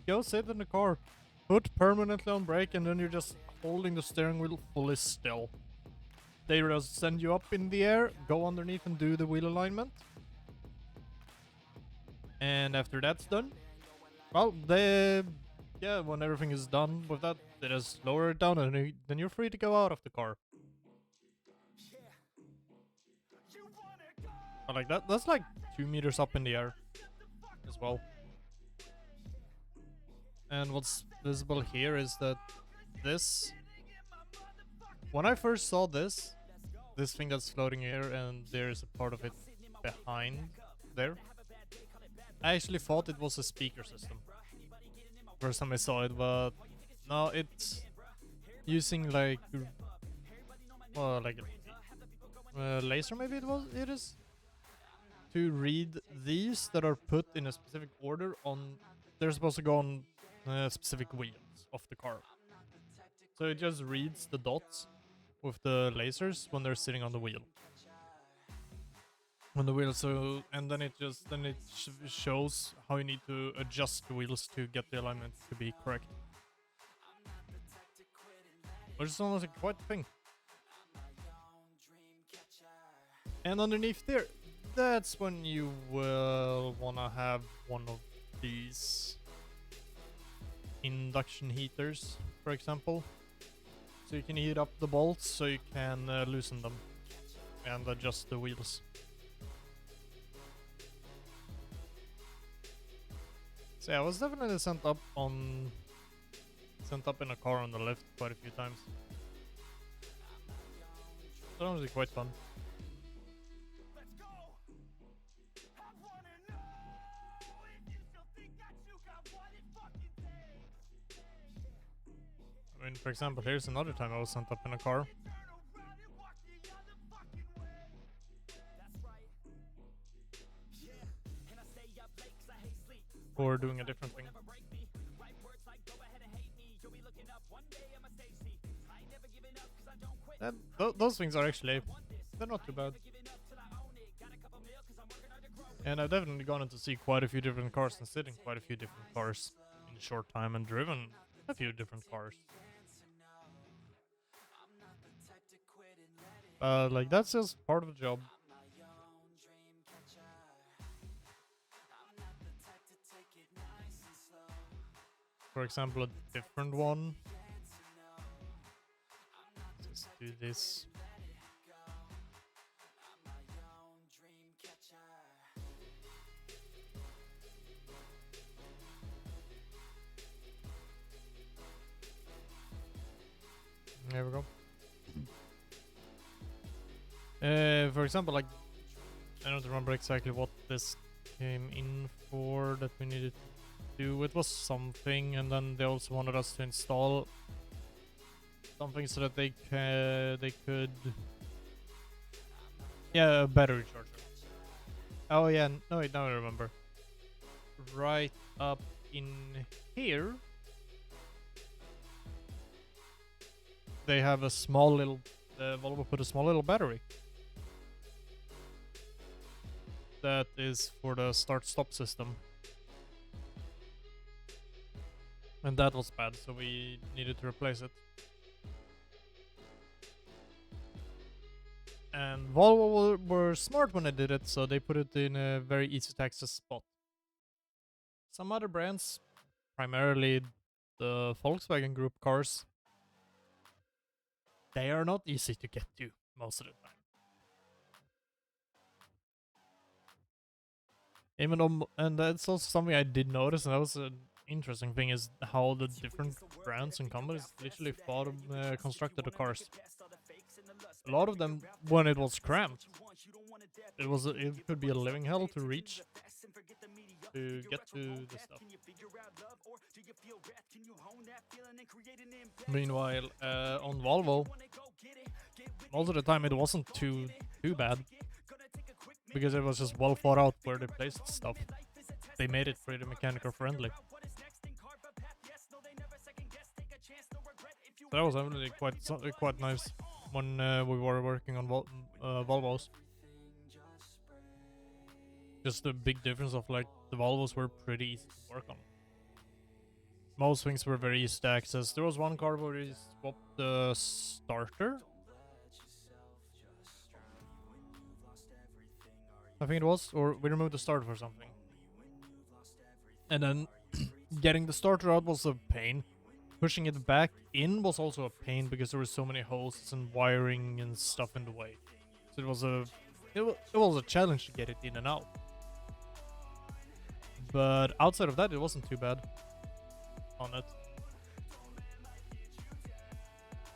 go sit in the car, put permanently on brake, and then you're just holding the steering wheel fully still. They just send you up in the air, go underneath and do the wheel alignment. And after that's done, well, when everything is done with that, they just lower it down and then you're free to go out of the car. But like that's like 2 meters up in the air as well. And what's visible here is that when I first saw this thing that's floating here, and there's a part of it behind there, I actually thought it was a speaker system first time I saw it, but no, it's using like laser, maybe it is, to read these that are put in a specific order on they're supposed to go on specific wheels of the car. So it just reads the dots with the lasers when they're sitting on the wheel. On the wheel, so and then it shows how you need to adjust the wheels to get the alignment to be correct. Which is almost like quite a thing. And underneath there, that's when you will wanna have one of these induction heaters, for example. So you can heat up the bolts so you can loosen them and adjust the wheels. So yeah, I was definitely sent up in a car on the lift quite a few times. So that was quite fun. I mean, for example, here's another time I was sent up in a car. For doing a different thing. And those things are actually, they're not too bad. And I've definitely gone to see quite a few different cars and sit in quite a few different cars in a short time and driven a few different cars. Like that's just part of the job. For example, a different one. Let's do this. There we go. For example, like, I don't remember exactly what this came in for that we needed to do. It was something, and then they also wanted us to install something so that they could, yeah, a battery charger. Oh yeah, no, now I remember. Right up in here, they have a small little. Volvo put a small little battery. That is for the start-stop system. And that was bad, so we needed to replace it. And Volvo were smart when they did it, so they put it in a very easy to access spot. Some other brands, primarily the Volkswagen Group cars, they are not easy to get to most of the time. Even though, and that's also something I did notice, and that was an interesting thing, is how the different brands and companies literally constructed the cars. A lot of them, when it was cramped, it could be a living hell to reach, to get to the stuff. Meanwhile, on Volvo, most of the time it wasn't too bad, because it was just well thought out where they placed stuff. They made it pretty mechanical friendly. So that was actually quite nice when we were working on Volvos. Just the big difference of like the Volvos were pretty easy to work on. Most things were very easy to access. There was one car where we swapped the starter. I think it was, or we removed the starter for something. And then getting the starter out was a pain. Pushing it back in was also a pain because there were so many hoses and wiring and stuff in the way. So it was a challenge to get it in and out. But outside of that, it wasn't too bad on it.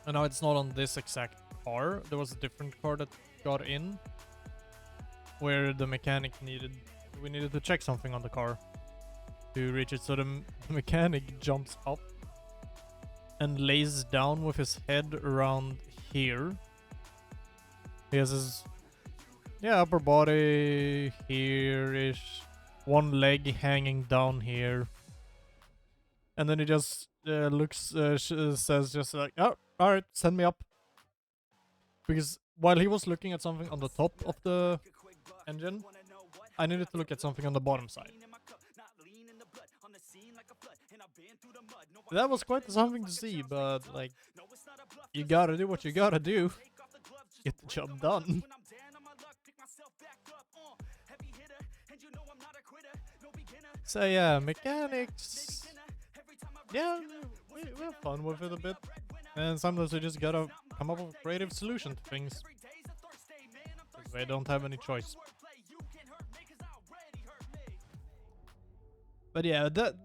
And now it's not on this exact car. There was a different car that got in, where the mechanic we needed to check something on the car to reach it. So the mechanic jumps up and lays down with his head around here. He has his upper body here-ish, one leg hanging down here, And then he just says just like, oh, all right, send me up. Because while he was looking at something on the top of the engine, I needed to look at something on the bottom side. That was quite something to see, but like, you gotta do what you gotta do. Get the job done. So yeah, mechanics. Yeah, we have fun with it a bit. And sometimes we just gotta come up with a creative solution to things. We don't have any choice. But yeah, that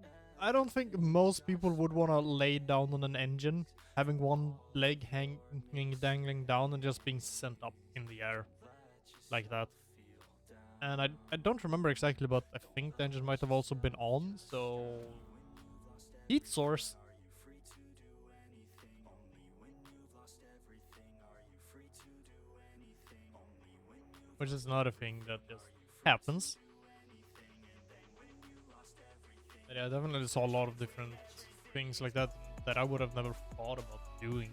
I don't think most people would want to lay down on an engine, having one leg hanging dangling down and just being sent up in the air like that. And I don't remember exactly, but I think the engine might have also been on, so heat source. Which is not a thing that just happens. But yeah, I definitely saw a lot of different things like that that I would have never thought about doing.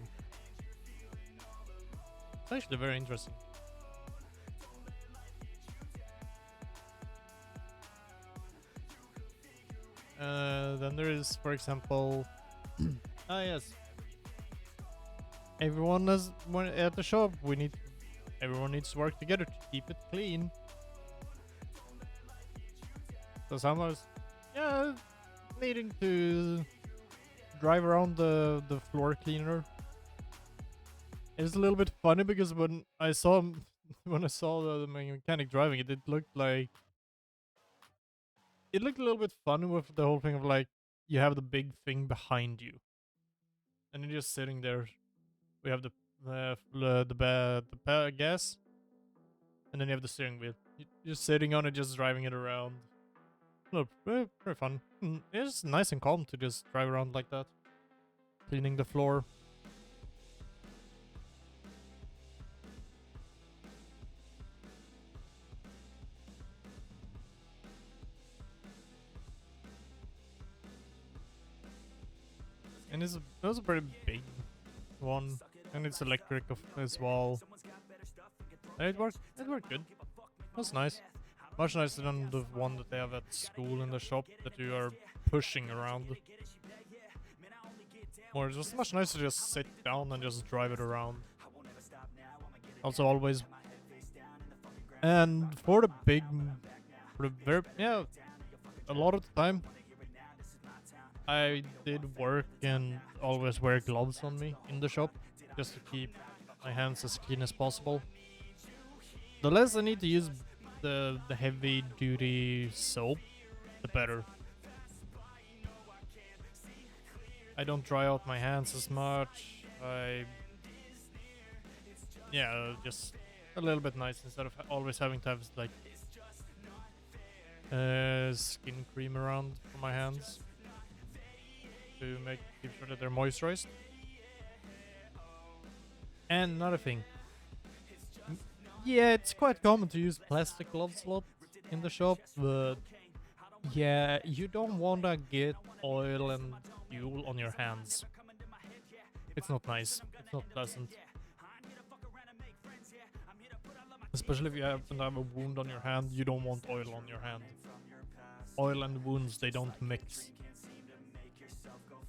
It's actually very interesting. Then there is, for example, yes, everyone is at the shop. Everyone needs to work together to keep it clean. So sometimes, yeah, needing to drive around the floor cleaner is a little bit funny because when I saw the mechanic driving it, it looked a little bit fun with the whole thing of like you have the big thing behind you, and you're just sitting there. We have the gas, and then you have the steering wheel. You're just sitting on it, just driving it around. Look, very fun. It's nice and calm to just drive around like that, cleaning the floor. And it was a pretty big one, and it's electric as well. And it worked good. It was nice. Much nicer than the one that they have at school in the shop that you are pushing around. Or just much nicer to just sit down and just drive it around. Also always. And for the a lot of the time I did work and always wear gloves on me in the shop just to keep my hands as clean as possible. The less I need to use the heavy duty soap, the better. I don't dry out my hands as much. Just a little bit nice instead of always having to have like skin cream around for my hands to keep sure that they're moisturized. And another thing, yeah, it's quite common to use plastic gloves a lot in the shop, but yeah, you don't wanna get oil and fuel on your hands. It's not nice. It's not pleasant. Especially if you happen to have a wound on your hand, you don't want oil on your hand. Oil and wounds, they don't mix.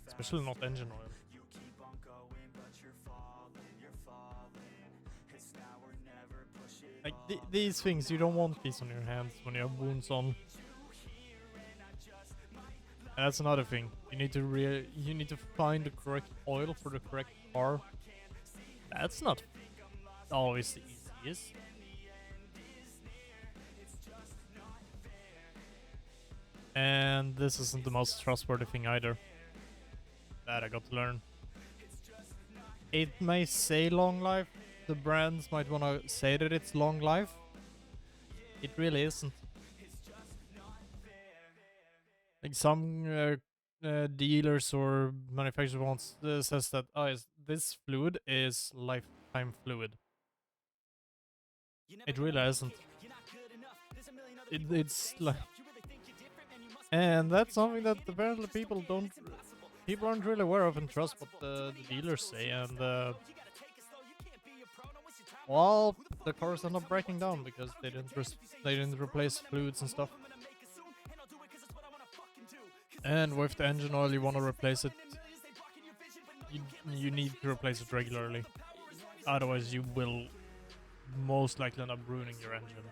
Especially not engine oil. Like these things, you don't want these on your hands when you have wounds on. And that's another thing. You need to find the correct oil for the correct car. That's not always the easiest. And this isn't the most trustworthy thing either. That I got to learn. It may say long life. The brands might want to say that it's long life. It really isn't. Like some dealers or manufacturers says that this fluid is lifetime fluid. It really isn't. It's like, and that's something that apparently people don't people aren't really aware of and trust what the dealers say, and well, the cars end up breaking down because they didn't replace fluids and stuff. And with the engine oil, you want to replace it. You need to replace it regularly, otherwise you will most likely end up ruining your engine.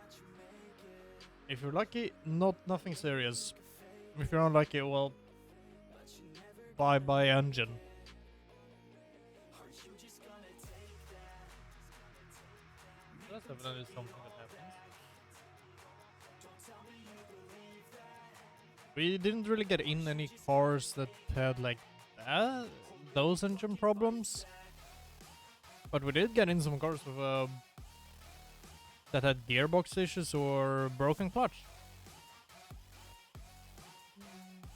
If you're lucky, nothing serious. If you're unlucky, well, bye engine. That's definitely something that happens. We didn't really get in any cars that had like those engine problems, but we did get in some cars with that had gearbox issues or broken clutch,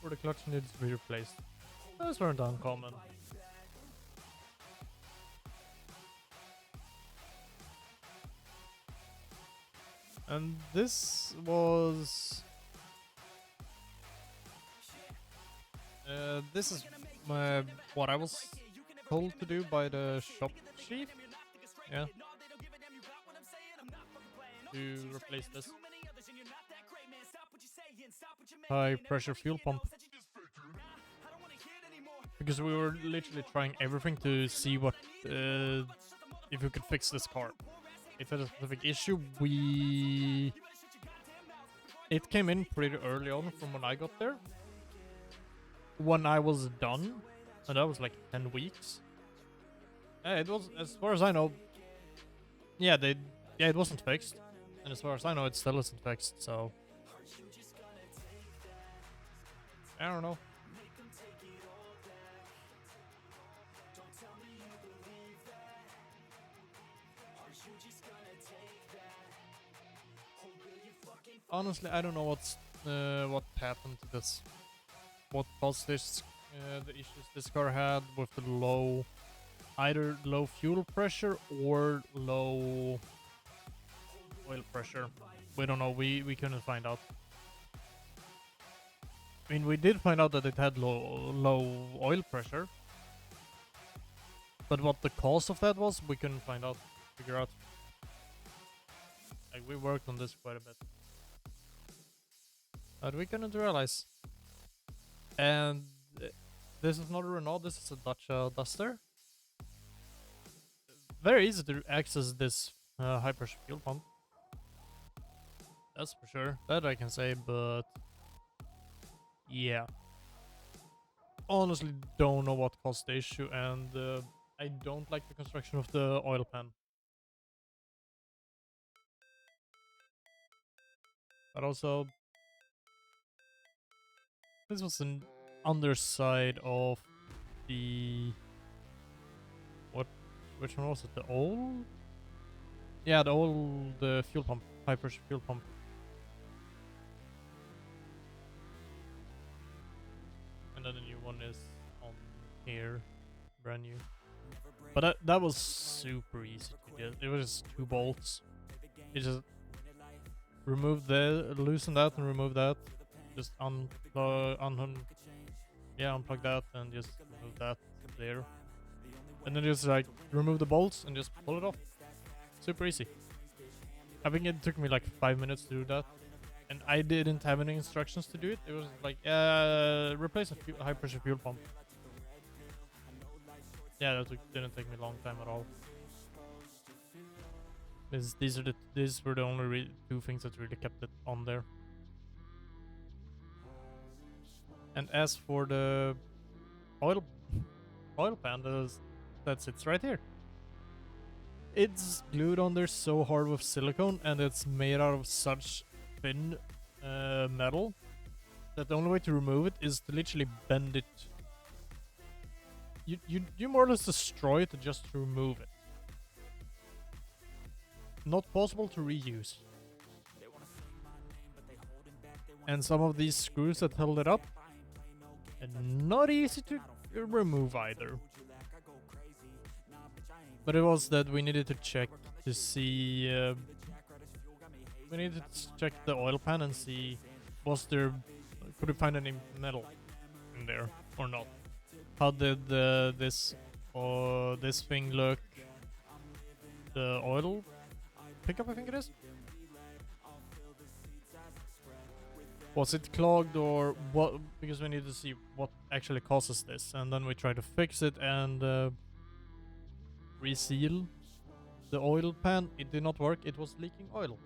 or the clutch needs to be replaced. Those weren't uncommon. And this was this is what I was told to do by the shop chief. Yeah. To replace this high pressure fuel pump. Because we were literally trying everything to see what if we could fix this car. If it had a specific issue, it came in pretty early on from when I got there. When I was done, and that was like 10 weeks. It was, as far as I know, yeah, it wasn't fixed. And as far as I know, it still isn't fixed, so I don't know. Honestly, I don't know what happened to this. What caused this? The issues this car had with the either low fuel pressure or low oil pressure. We don't know. We couldn't find out. I mean, we did find out that it had low oil pressure, but what the cause of that was, we couldn't figure out. Like, we worked on this quite a bit, but we couldn't realize. And this is not a Renault, this is a Dacia Duster. Very easy to access this high pressure fuel pump. That's for sure, that I can say, but yeah. Honestly don't know what caused the issue, and I don't like the construction of the oil pan. But also, this was an underside of the... Which one was it? The old? Yeah, the old fuel pump. High pressure fuel pump. And then the new one is on here. Brand new. But that was super easy to get. It was just 2 bolts. You just remove loosen that and remove that. Just unplug that and just remove that there. And then just like remove the bolts and just pull it off. Super easy. I think it took me like 5 minutes to do that. And I didn't have any instructions to do it. It was like, replace a high pressure fuel pump. Yeah, that didn't take me a long time at all. These were the only 2 things that really kept it on there. And as for the oil pan, that sits right here. It's glued on there so hard with silicone, and it's made out of such thin metal that the only way to remove it is to literally bend it. You more or less destroy it just to remove it. Not possible to reuse. And some of these screws that held it up, and not easy to remove either. But it was that we needed to check to see. We needed to check the oil pan and see could we find any metal in there or not. how did this thing look? The oil pickup, I think it is. Was it clogged or what? Because we need to see what actually causes this, and then we try to fix it and reseal the oil pan. It did not work. It was leaking oil.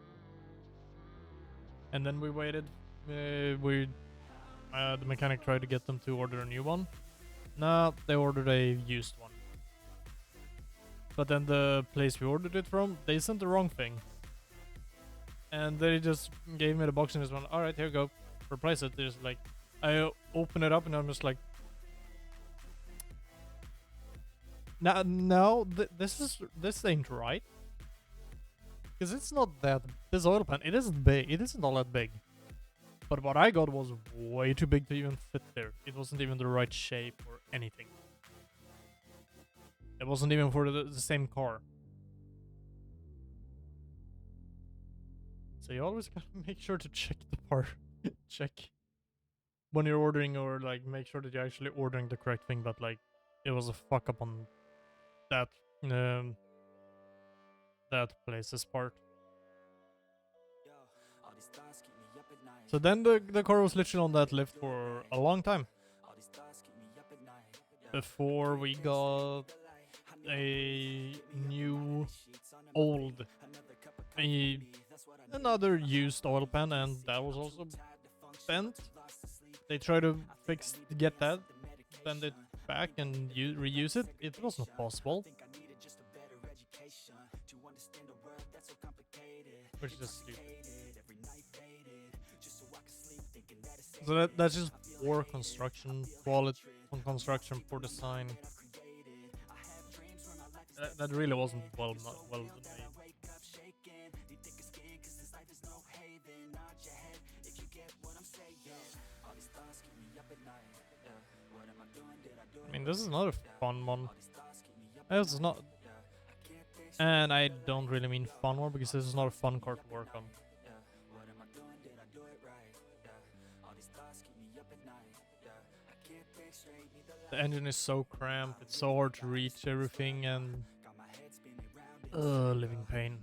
And then we waited. The mechanic tried to get them to order a new one. No, they ordered a used one. But then the place we ordered it from, they sent the wrong thing. And they just gave me the box and just went, alright, here you go. Replace it. There's like, I open it up and I'm just like, no, this ain't right. Because it's not that, this oil pan, it isn't big, it isn't all that big. But what I got was way too big to even fit there. It wasn't even the right shape or anything. It wasn't even for the same car. So you always gotta make sure to check the part. Check when you're ordering, or like make sure that you're actually ordering the correct thing. But like, it was a fuck up on that that place's part. So then the car was literally on that lift for a long time before we got a new old another used oil pan, and that was also bent. They tried to get that, send it back and reuse it. It was not possible, which is just stupid. So that's just poor construction, quality on construction, poor design. That really wasn't well made. I mean, this is not a fun one. This is not, and I don't really mean fun one because this is not a fun car to work on. The engine is so cramped, it's so hard to reach everything, and living pain.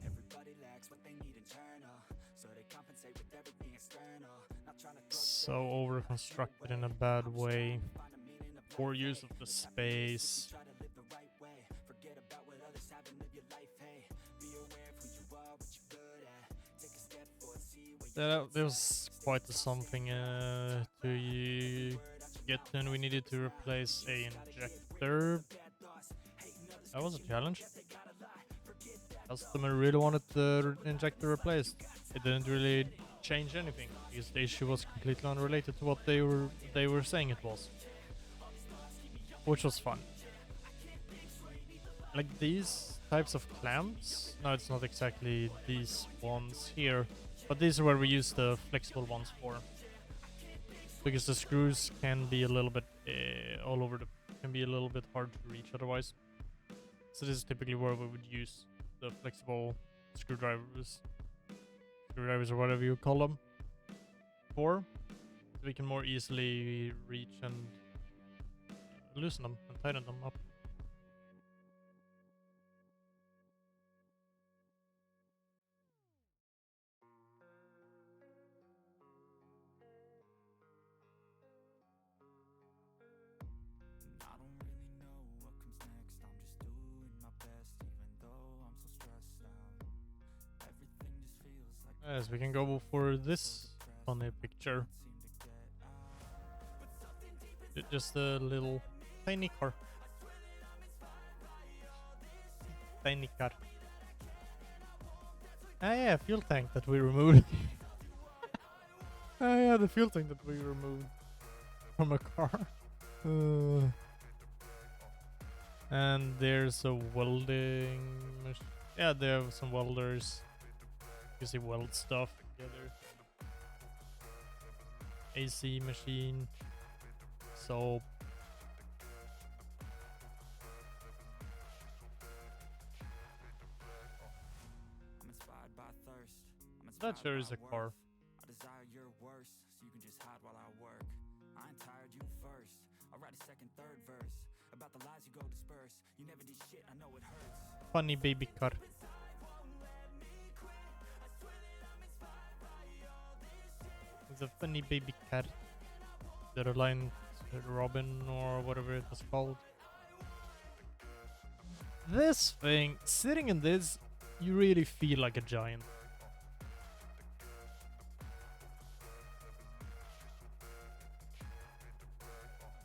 So over-constructed in a bad way. Poor use of the space. There was quite something to get, and we needed to replace a injector. That was a challenge. Customer really wanted the injector replaced. It didn't really change anything because the issue was completely unrelated to what they were saying it was, which was fun. Like these types of clamps. No, it's not exactly these ones here, but these are where we use the flexible ones for. Because the screws can be a little bit all over can be a little bit hard to reach otherwise. So this is typically where we would use the flexible screwdrivers or whatever you call them for. So we can more easily reach and loosen them and tighten them up. Yes, we can go for this funny picture. Just a little tiny car. Tiny car. Ah yeah, fuel tank that we removed. Ah yeah, the fuel tank that we removed from a car. And there's a welding machine. Yeah, there are some welders. You see weld stuff together. AC machine. Soap. That sure is a car. I desire your worst, so you can just hide while I work. I ain't tired, you first. I'd rather write a second, third verse about the lies you go disperse. You never did shit, I know it hurts. Funny baby car. The funny baby cat. The Reliant Robin or whatever it was called. This thing, sitting in this, you really feel like a giant.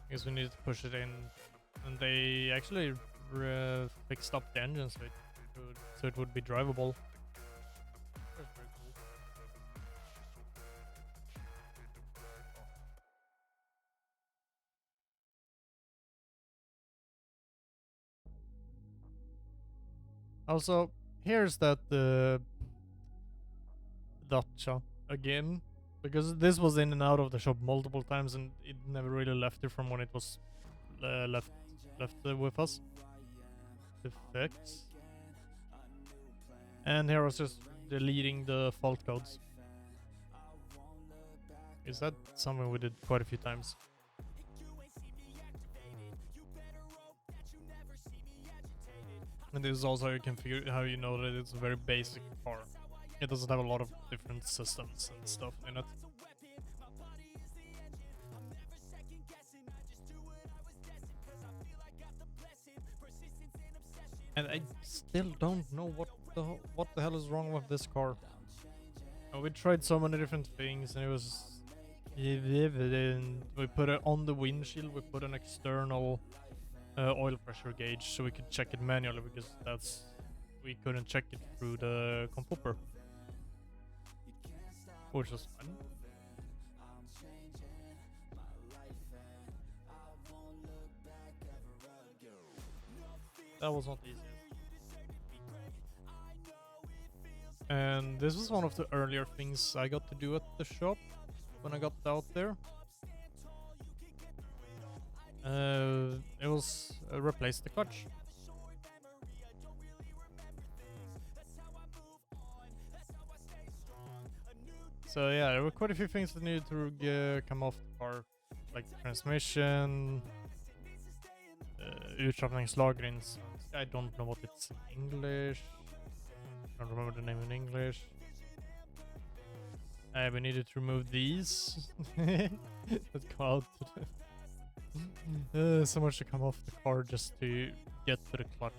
I guess we need to push it in, and they actually fixed up the engine so it would be drivable. That's very cool. Also, here's that Dacia again, because this was in and out of the shop multiple times, and it never really left it from when it was left with us. The fix. And here I was just deleting the fault codes. Is that something we did quite a few times? And this is also how you can figure how you know that it's a very basic car. It doesn't have a lot of different systems and stuff in it. And I still don't know what the hell is wrong with this car. We tried so many different things, and it was. We put it on the windshield. We put an external oil pressure gauge so we could check it manually, because we couldn't check it through the computer, which was fun. That was not easy. And this was one of the earlier things I got to do at the shop when I got out there. It was replace the clutch. So yeah, there were quite a few things that needed to come off the car, like transmission, uttrappningslagrins. I don't know what it's in English. I don't remember the name in English. We needed to remove these. Let's go out. So much to come off the car just to get to the clutch.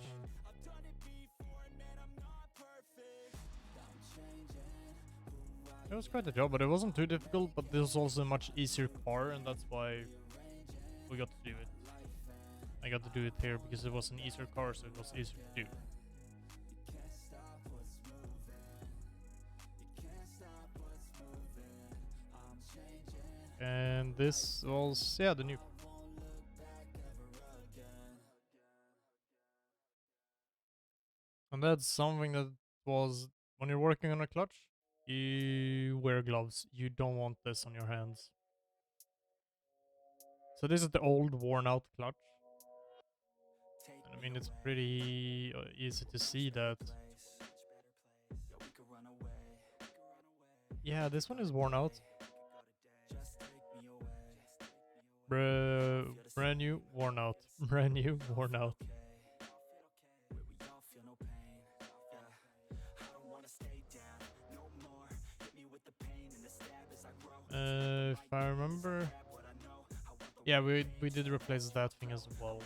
It was quite a job, but it wasn't too difficult. But this was also a much easier car, and that's why we got to do it. I got to do it here because it was an easier car, so it was easier to do. And this was, yeah, the new. And that's something that was, when you're working on a clutch, you wear gloves. You don't want this on your hands. So this is the old worn out clutch. And I mean, it's pretty easy to see that. Yeah, this one is worn out. Brand new, worn out. Brand new, worn out. If I remember, yeah, we did replace that thing as well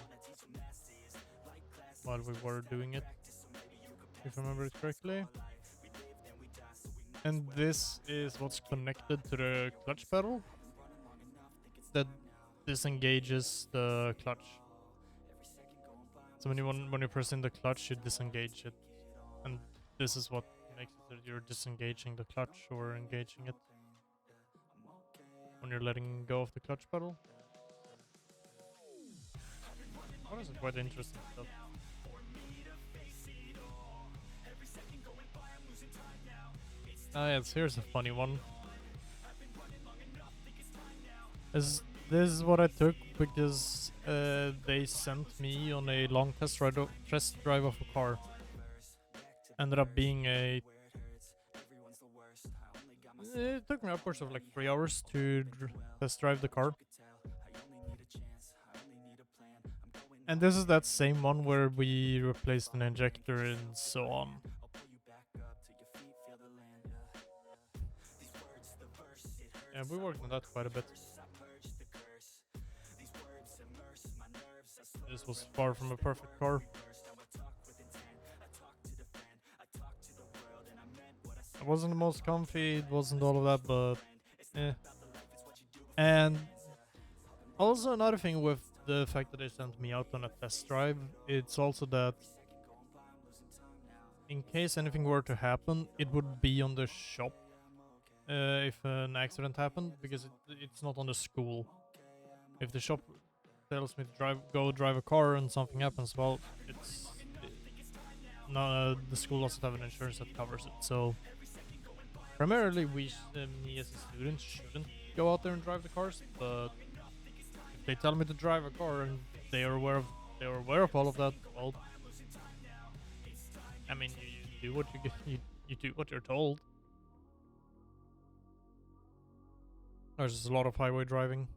while we were doing it, if I remember it correctly. And this is what's connected to the clutch pedal that disengages the clutch. So when you press in the clutch, you disengage it, and this is what makes it that you're disengaging the clutch or engaging it when you're letting go of the clutch pedal. That is quite interesting stuff. Yes, here's a funny one. This is what I took because they sent me on a long test drive of a car. Ended up being it took me upwards of like 3 hours to test drive the car. And this is that same one where we replaced an injector and so on. Yeah, we worked on that quite a bit. This was far from a perfect car. It wasn't the most comfy, it wasn't all of that, but eh. And also another thing with the fact that they sent me out on a test drive, it's also that in case anything were to happen, it would be on the shop if an accident happened, because it's not on the school. If the shop tells me to go drive a car and something happens, well, no, the school doesn't have an insurance that covers it. So primarily, me as a student shouldn't go out there and drive the cars. But if they tell me to drive a car and they are aware of all of that, well, I mean, you do what you do what you're told. There's just a lot of highway driving.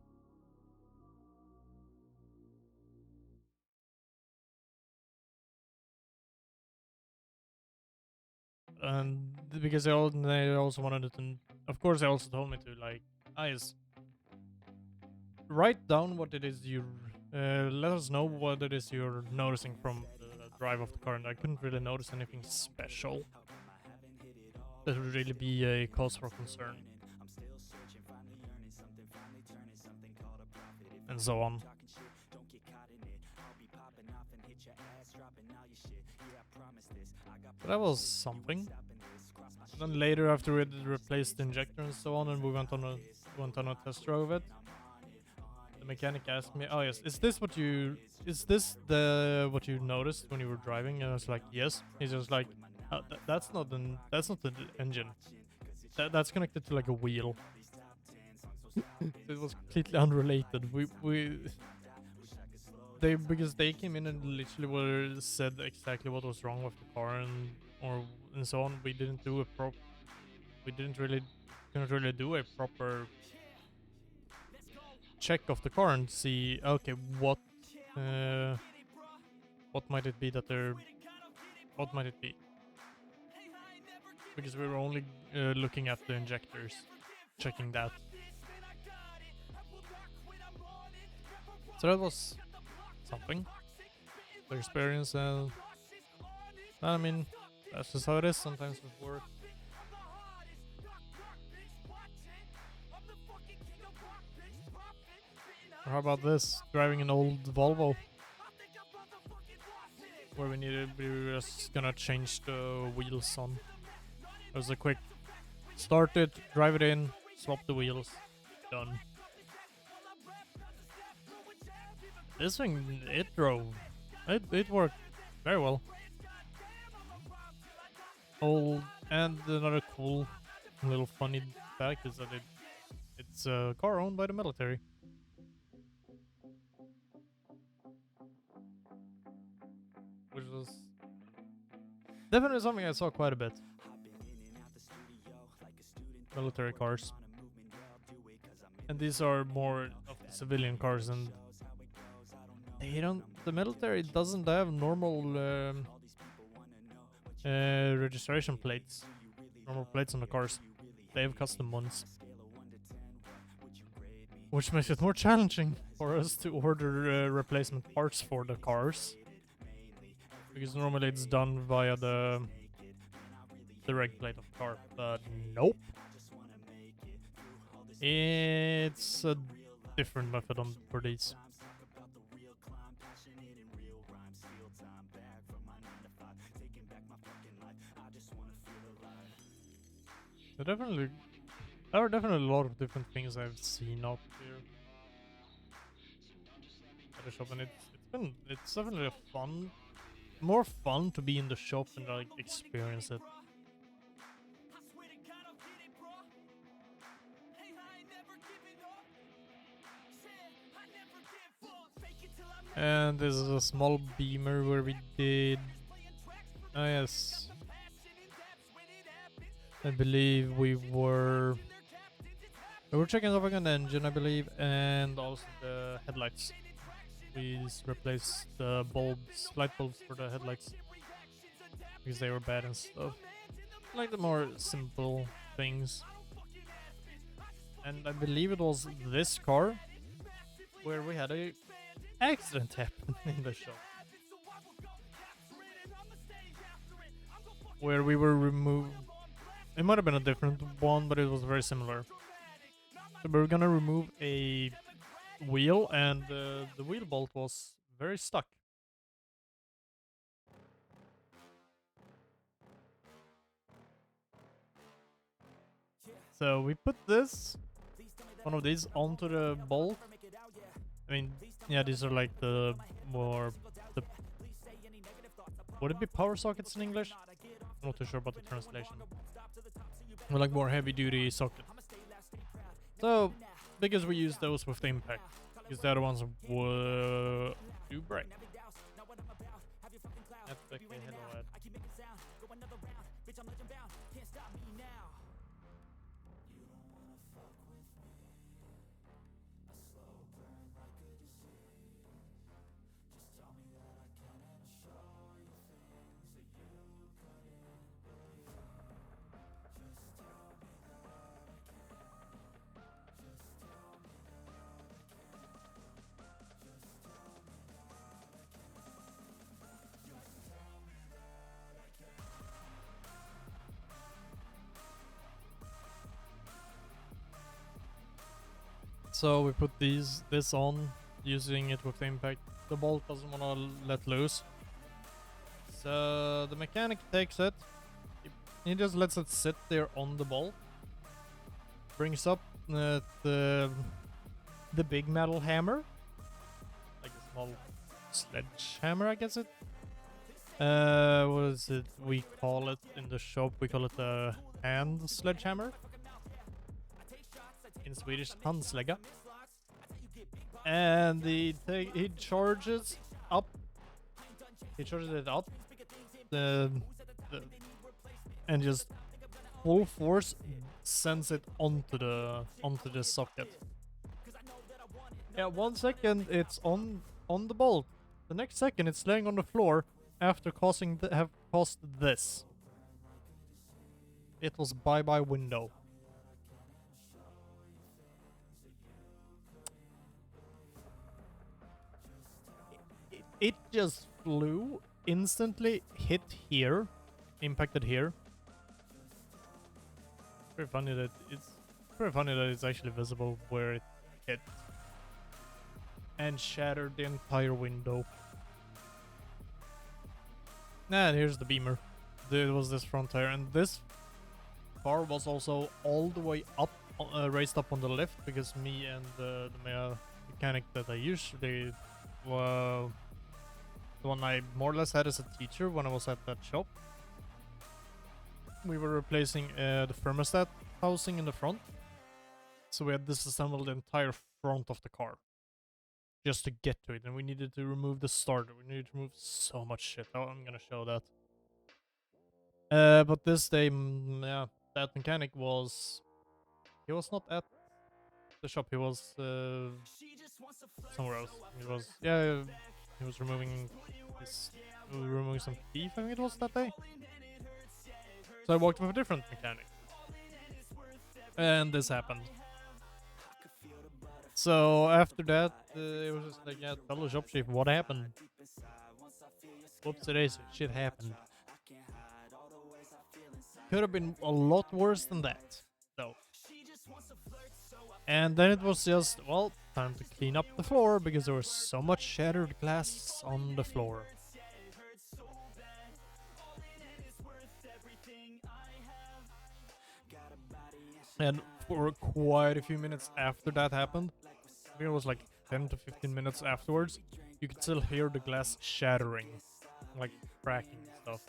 And because they also wanted to, of course, they also told me to, like, guys, write down what it is let us know what it is you're noticing from the drive of the car. And I couldn't really notice anything special that would really be a cause for concern, and so on. So that was something. And then later, after we had replaced the injector and so on, and we went on a test drive of it, the mechanic asked me, "Oh yes, is this what you noticed when you were driving?" And I was like, "Yes." He's just like, oh, "That's not the engine. That's connected to like a wheel." It was completely unrelated. Because they came in and literally said exactly what was wrong with the car and so on. We didn't really do a proper check of the car and see, okay, what might it be what might it be? Because we were only looking at the injectors, checking that. So that was something. The experience, and I mean, that's just how it is sometimes with work. Or how about this? Driving an old Volvo, where we were just gonna change the wheels on. It was a quick start it, drive it in, swap the wheels, done. This thing, it drove. It worked very well. Old, and another cool little funny fact is that it's a car owned by the military. Which was definitely something I saw quite a bit. Military cars. And these are more of the civilian cars, and the military doesn't have normal registration plates. Normal plates on the cars. They have custom ones. Which makes it more challenging for us to order replacement parts for the cars. Because normally it's done via the reg plate of the car. But nope. It's a different method for these. There are definitely a lot of different things I've seen out here at the shop, and it's definitely more fun to be in the shop and like experience it. And this is a small Beamer where we did, oh yes, I believe we were checking something on the engine, I believe, and also the headlights. we just replaced the bulbs, light bulbs for the headlights because they were bad and stuff. Like the more simple things. And I believe it was this car where we had a accident happen in the shop. Where we were removed. It might have been a different one, but it was very similar. So we were gonna remove a wheel, and the wheel bolt was very stuck. So we put one of these onto the bolt. I mean, yeah, these are like the more would it be power sockets in English? I'm not too sure about the translation. Or like more heavy duty socket. So because we use those with the impact, because the other ones do break. Epic, hello, Ed. So we put this on, using it with the impact. The bolt doesn't want to let loose. So the mechanic takes it. He just lets it sit there on the bolt. Brings up the big metal hammer, like a small sledgehammer, I guess it. What is it? We call it in the shop. We call it a hand sledgehammer. In Swedish, handslägga. And he charges up. He charges it up. And just full force sends it onto the socket. Yeah, 1 second it's on the bolt. The next second it's laying on the floor after have caused this. It was bye-bye window. It just flew, instantly hit here, impacted here. Very funny that it's actually visible where it hit. And shattered the entire window. And here's the beamer. There was this front tire, and this car was also all the way up, raised up on the lift, because me and the mechanic that I usually, the one I more or less had as a teacher when I was at that shop, we were replacing the thermostat housing in the front. So we had disassembled the entire front of the car just to get to it, and we needed to remove the starter. We needed to remove so much shit. Oh, I'm gonna show that. But this day, yeah, that mechanic he was not at the shop. He was somewhere else. He was removing some teeth, I think it was that day. So I walked with a different mechanic. And this happened. So after that, it was just like, yeah, tell the shop chief what happened. Whoops, shit happened. Could have been a lot worse than that, though. And then it was just, well, time to clean up the floor because there was so much shattered glass on the floor. And for quite a few minutes after that happened, I think it was like 10 to 15 minutes afterwards, you could still hear the glass shattering, like cracking and stuff.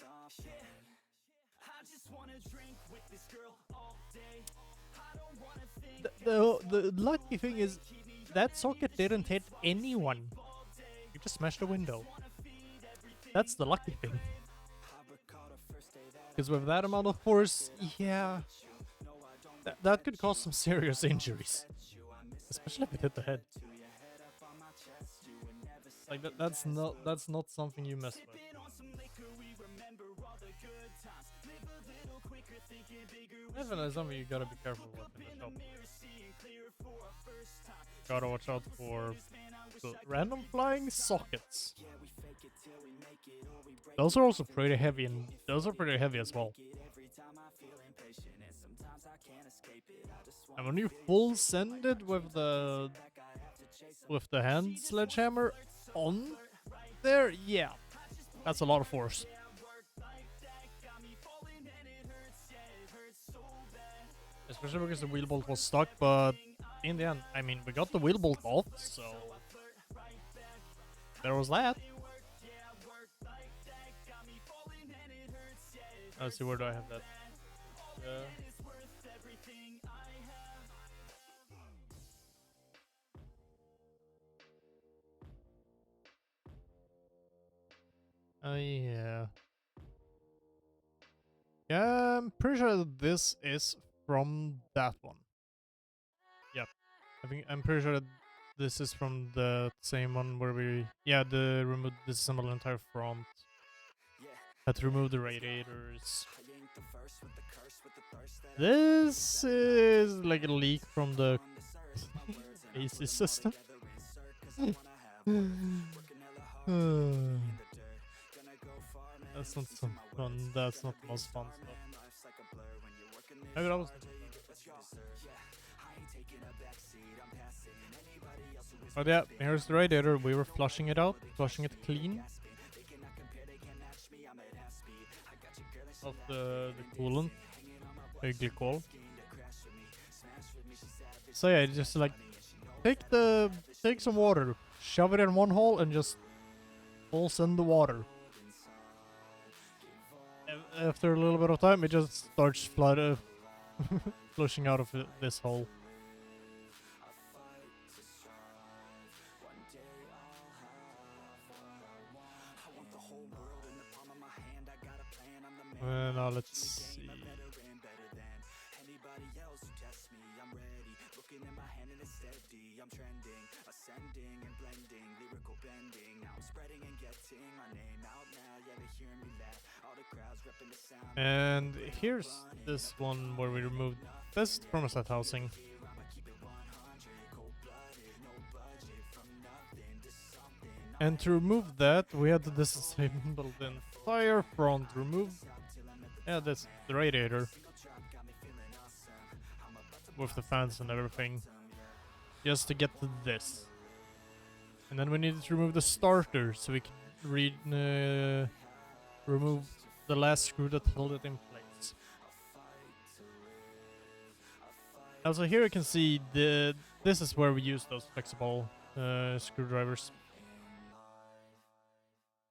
The lucky thing is that socket didn't hit anyone. You just smashed a window. That's the lucky thing. Because with that amount of force, yeah, that could cause some serious injuries. Especially if it hit the head. Like that's not something you mess with. Definitely something you gotta be careful with in the shop. Gotta watch out for the random flying sockets. Those are also pretty heavy, and those are pretty heavy as well. And when you full send it with the hand sledgehammer on there, yeah, that's a lot of force. Especially because the wheel bolt was stuck, but in the end, I mean, we got the wheel bolt off, so there was that. Let's see, where do I have that? Yeah. Yeah, I'm pretty sure that this is from that one. Yep. I'm pretty sure that this is from the same one where we disassembled the entire front. Had to remove the radiators. This is like a leak from the AC system. That's not some fun. That's not the most fun stuff. Maybe that was. But yeah, here's the radiator. We were flushing it out, flushing it clean of the coolant, glycol. So yeah, just like take some water, shove it in one hole, and just full send the water. After a little bit of time, it just starts flushing out of this hole. Now let's see. And here's this one where we removed this thermostat housing. And to remove that, we had to disassemble the entire front. Remove, the radiator with the fans and everything, just to get to this. And then we needed to remove the starter so we can remove the last screw that held it in place. Also, here you can see this is where we use those flexible screwdrivers.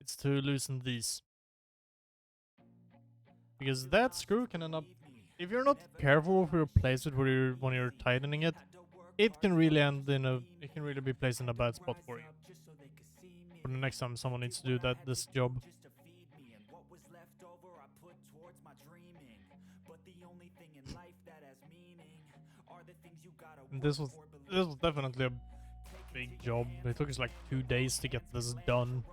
It's to loosen these, because that screw can end up, if you're not careful if you place it when you're tightening it, it can really be placed in a bad spot for you. For the next time someone needs to do this job. And this was definitely a big job. It took us like 2 days to get this done.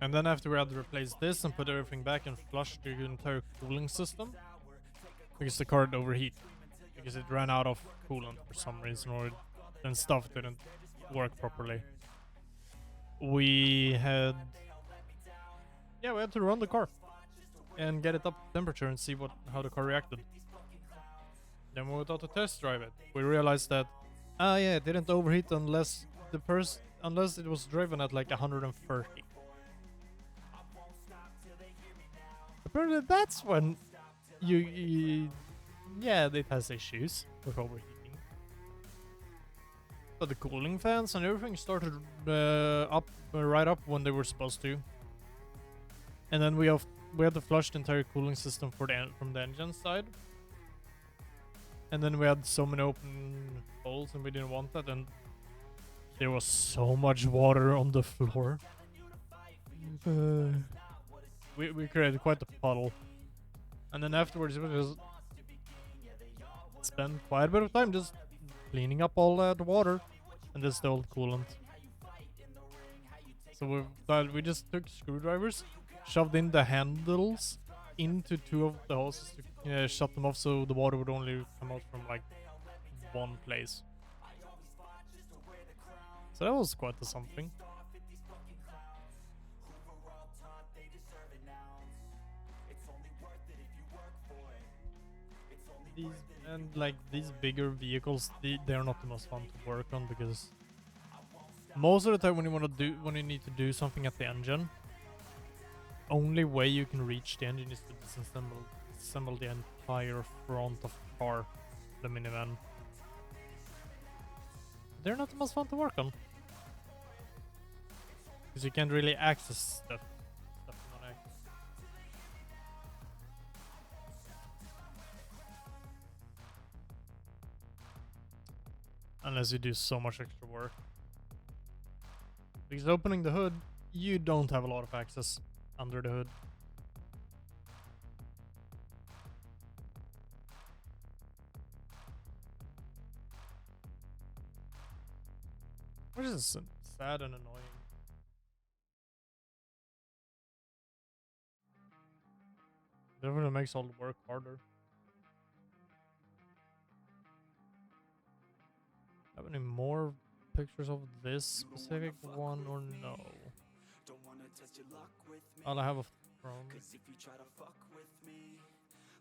And then after we had to replace this and put everything back and flush the entire cooling system, because the car overheat, because it ran out of coolant for some reason, or then stuff didn't work properly. We had to run the car and get it up to temperature and see how the car reacted. Then we went out to test drive it. We realized that it didn't overheat unless it was driven at like 130. Apparently that's when it has issues with overheating. But the cooling fans and everything started right up when they were supposed to. And then we had to flush the entire cooling system from the engine side. And then we had so many open holes and we didn't want that, and there was so much water on the floor. We created quite a puddle. And then afterwards we just spent quite a bit of time just cleaning up all that water, and this is the old coolant. So we just took screwdrivers, shoved in the handles into two of the hoses to shut them off, so the water would only come out from like one place. So that was quite something. These bigger vehicles, they're not the most fun to work on, because most of the time when you need to do something at the engine, only way you can reach the engine is to disassemble the entire front of the car, the minivan. They're not the most fun to work on, because you can't really access stuff. Unless you do so much extra work. Because opening the hood, you don't have a lot of access under the hood. Which is sad and annoying. Definitely makes all the work harder. Have any more pictures of this specific one or no? All I have a from.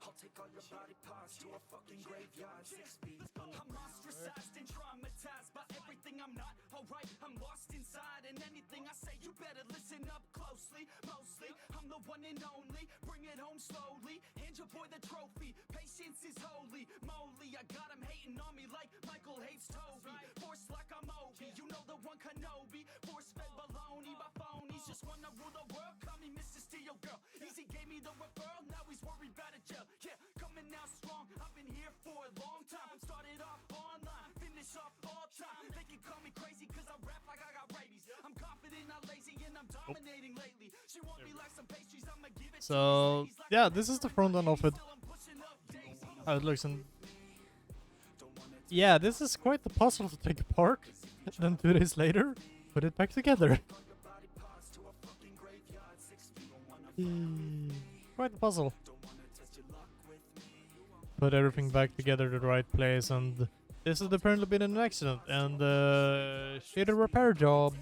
I'll take all your body parts to a fucking graveyard. 6 feet. I'm ostracized and traumatized by everything I'm not. Alright, I'm lost inside, and anything I say, you better listen up closely. Mostly, I'm the one and only. Bring it home slowly. Hand your boy the trophy. Patience is holy moly. I got him hating on me like Michael hates Toby. Force like I'm Obi. You know the one Kenobi. Force fed baloney by phonies. Just wanna rule the world. Call me Mr. Steel Girl. Easy gave me the referral. Now he's worried about a jail. Yeah, coming out strong. I've been here for a long time. Started off online, finish off all time. They can call me crazy cause I rap like I got rabies. I'm confident, not lazy, and I'm dominating lately. She want me like some pastries, I'ma give it. So yeah, this is the front end of it. How it looks, and yeah, this is quite the puzzle to take apart. Then 2 days later, put it back together. Quite the puzzle. Put everything back together to the right place, and this has apparently been an accident and shitty repair job.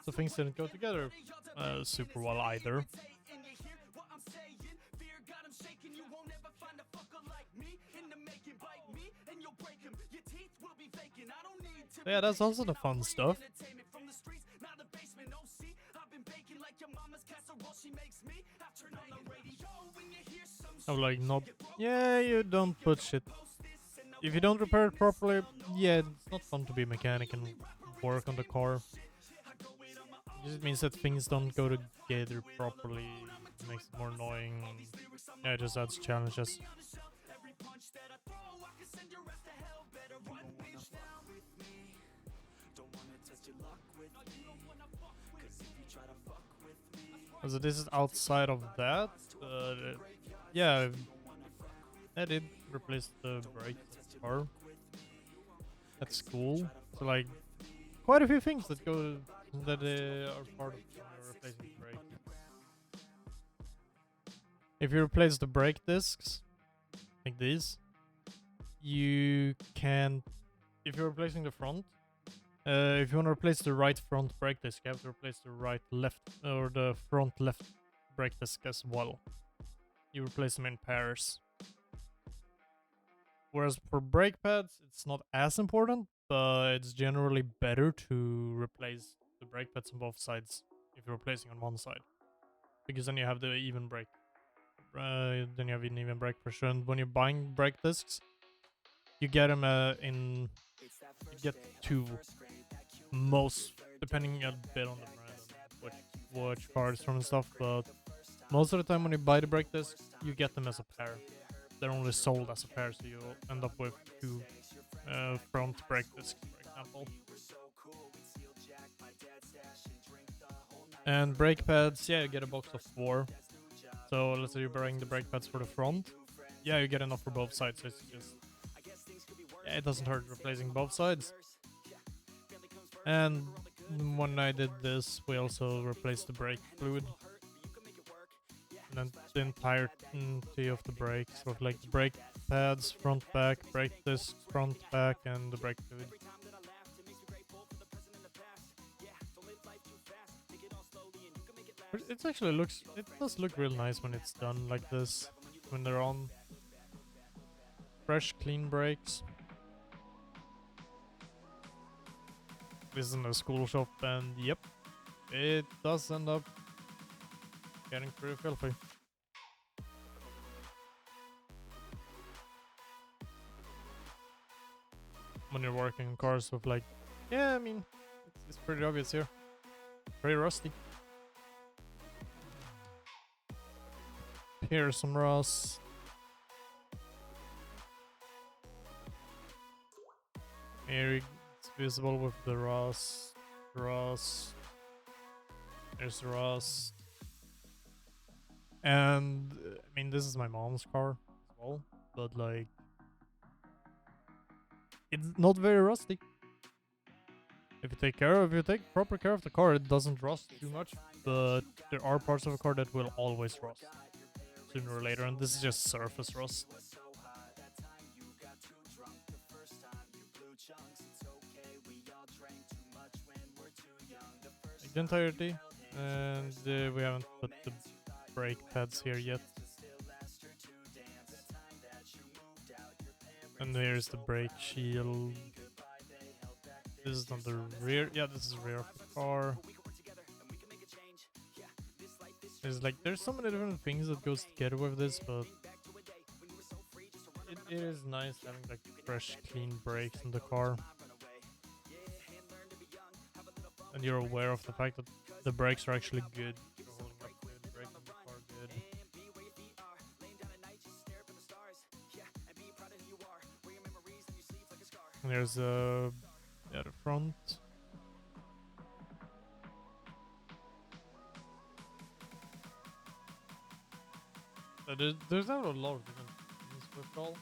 So things didn't go together super well either. So yeah, that's also the fun stuff. I'm like, not. Yeah, you don't put shit. If you don't repair it properly, yeah, it's not fun to be a mechanic and work on the car. It just means that things don't go together properly. It makes it more annoying. Yeah, it just adds challenges. So this is outside of that. Yeah, I did replace the brake car. That's cool. So like, quite a few things that are part of replacing the brake. If you replace the brake discs, like these, you can. If you're replacing the front, if you want to replace the right front brake disc, you have to replace the right left or the front left brake disc as well. You replace them in pairs. Whereas for brake pads, it's not as important, but it's generally better to replace the brake pads on both sides if you're replacing on one side, because then you have the even brake. Then you have an even brake pressure, and when you're buying brake discs, you get them you get 2, most depending a bit on the brand and which car it's from and stuff, but most of the time when you buy the brake discs, you get them as a pair. They're only sold as a pair, so you end up with 2 front brake discs, for example. And brake pads, yeah, you get a box of 4. So let's say you're buying the brake pads for the front. Yeah, you get enough for both sides. So it's just, it doesn't hurt replacing both sides. And when I did this, we also replaced the brake fluid. And then the entirety of the brakes, with like the brake pads, front, back, brake discs, front, back, and the brake fluid. It actually looks, it does look real nice when it's done like this, when they're on. Fresh, clean brakes. This is in a school shop, and yep, it does end up getting pretty filthy. When you're working on cars with like, yeah, I mean, it's pretty obvious here. Pretty rusty. Here's some rust. Here it's visible with the rust. Rust. There's rust. And I mean, this is my mom's car as well, but like, it's not very rusty. If you take proper care of the car, it doesn't rust too much. But there are parts of a car that will always rust sooner or later, and this is just surface rust. Like the entirety, and we haven't put the brake pads here yet. And here's the brake shield. This is on the rear. Yeah, this is the rear of the car. There's so many different things that goes together with this, but it is nice having like fresh, clean brakes in the car. And you're aware of the fact that the brakes are actually good. You're holding up good, braking the car good. And there's the front. There's not a lot of different things with all.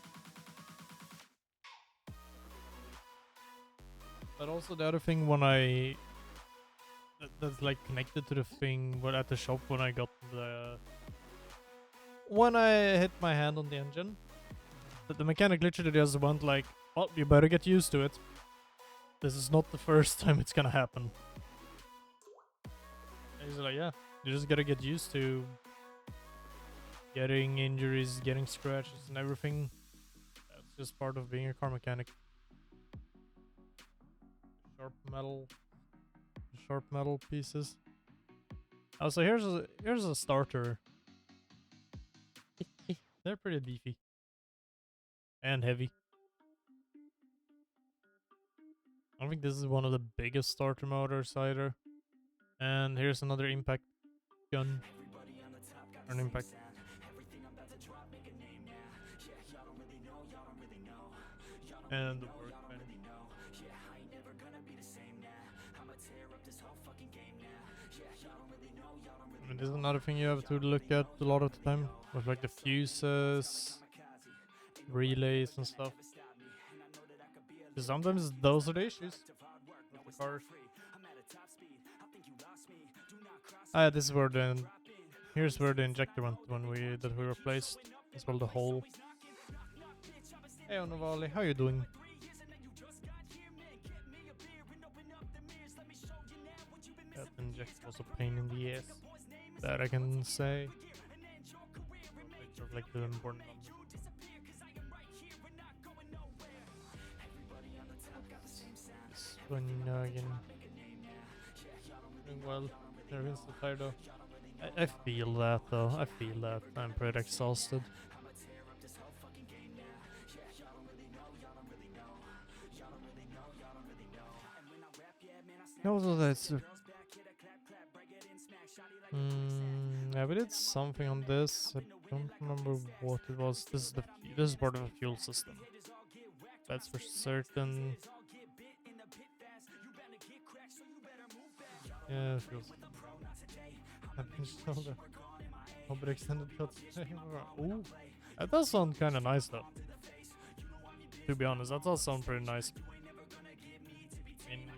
But also the other thing when that's like connected to the thing at the shop when I got when I hit my hand on the engine, the mechanic literally just went like, well, you better get used to it. This is not the first time it's gonna happen. And he's like, yeah, you just gotta get used to getting injuries, getting scratches and everything. That's just part of being a car mechanic. Sharp metal pieces. Oh, so here's a starter. They're pretty beefy and heavy. I don't think this is one of the biggest starter motors either. And here's another impact gun. Or an impact. And the workbench. I mean, this is another thing you have to look at a lot of the time, with like the fuses, relays and stuff. Because sometimes those are the issues with the cars. Ah, this is where here's where the injector went when we replaced as well the hole. Hey Onavali, how you doing? That injector was a pain in the ass. That I can say. Sort of like the important numbers. Again. Doing well. Everything's so tired though. I feel that though. I feel that. I'm pretty exhausted. Also, that's. Yeah, we did something on this. I don't remember what it was. This is part of a fuel system. That's for certain. Yeah, fuel system. I've been shoulder. Hope it extended cuts. Ooh, that does sound kind of nice though. To be honest, that does sound pretty nice. I mean,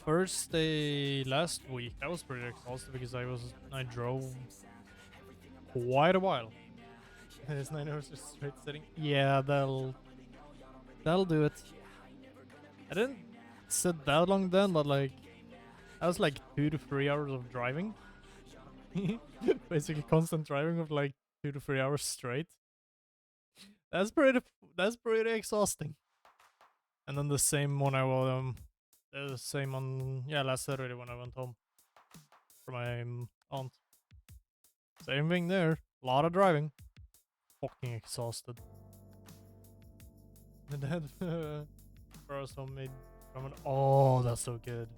first day last week, I was pretty exhausted because I drove quite a while. It's 9 hours just straight sitting. Yeah, that'll do it. I didn't sit that long then, but like that was like 2 to 3 hours of driving. Basically constant driving of like 2 to 3 hours straight. That's pretty exhausting. And then the same one the same on last Saturday when I went home for my aunt. Same thing there. A lot of driving. Fucking exhausted. And then Burroughs homemade ramen. Oh, that's so good.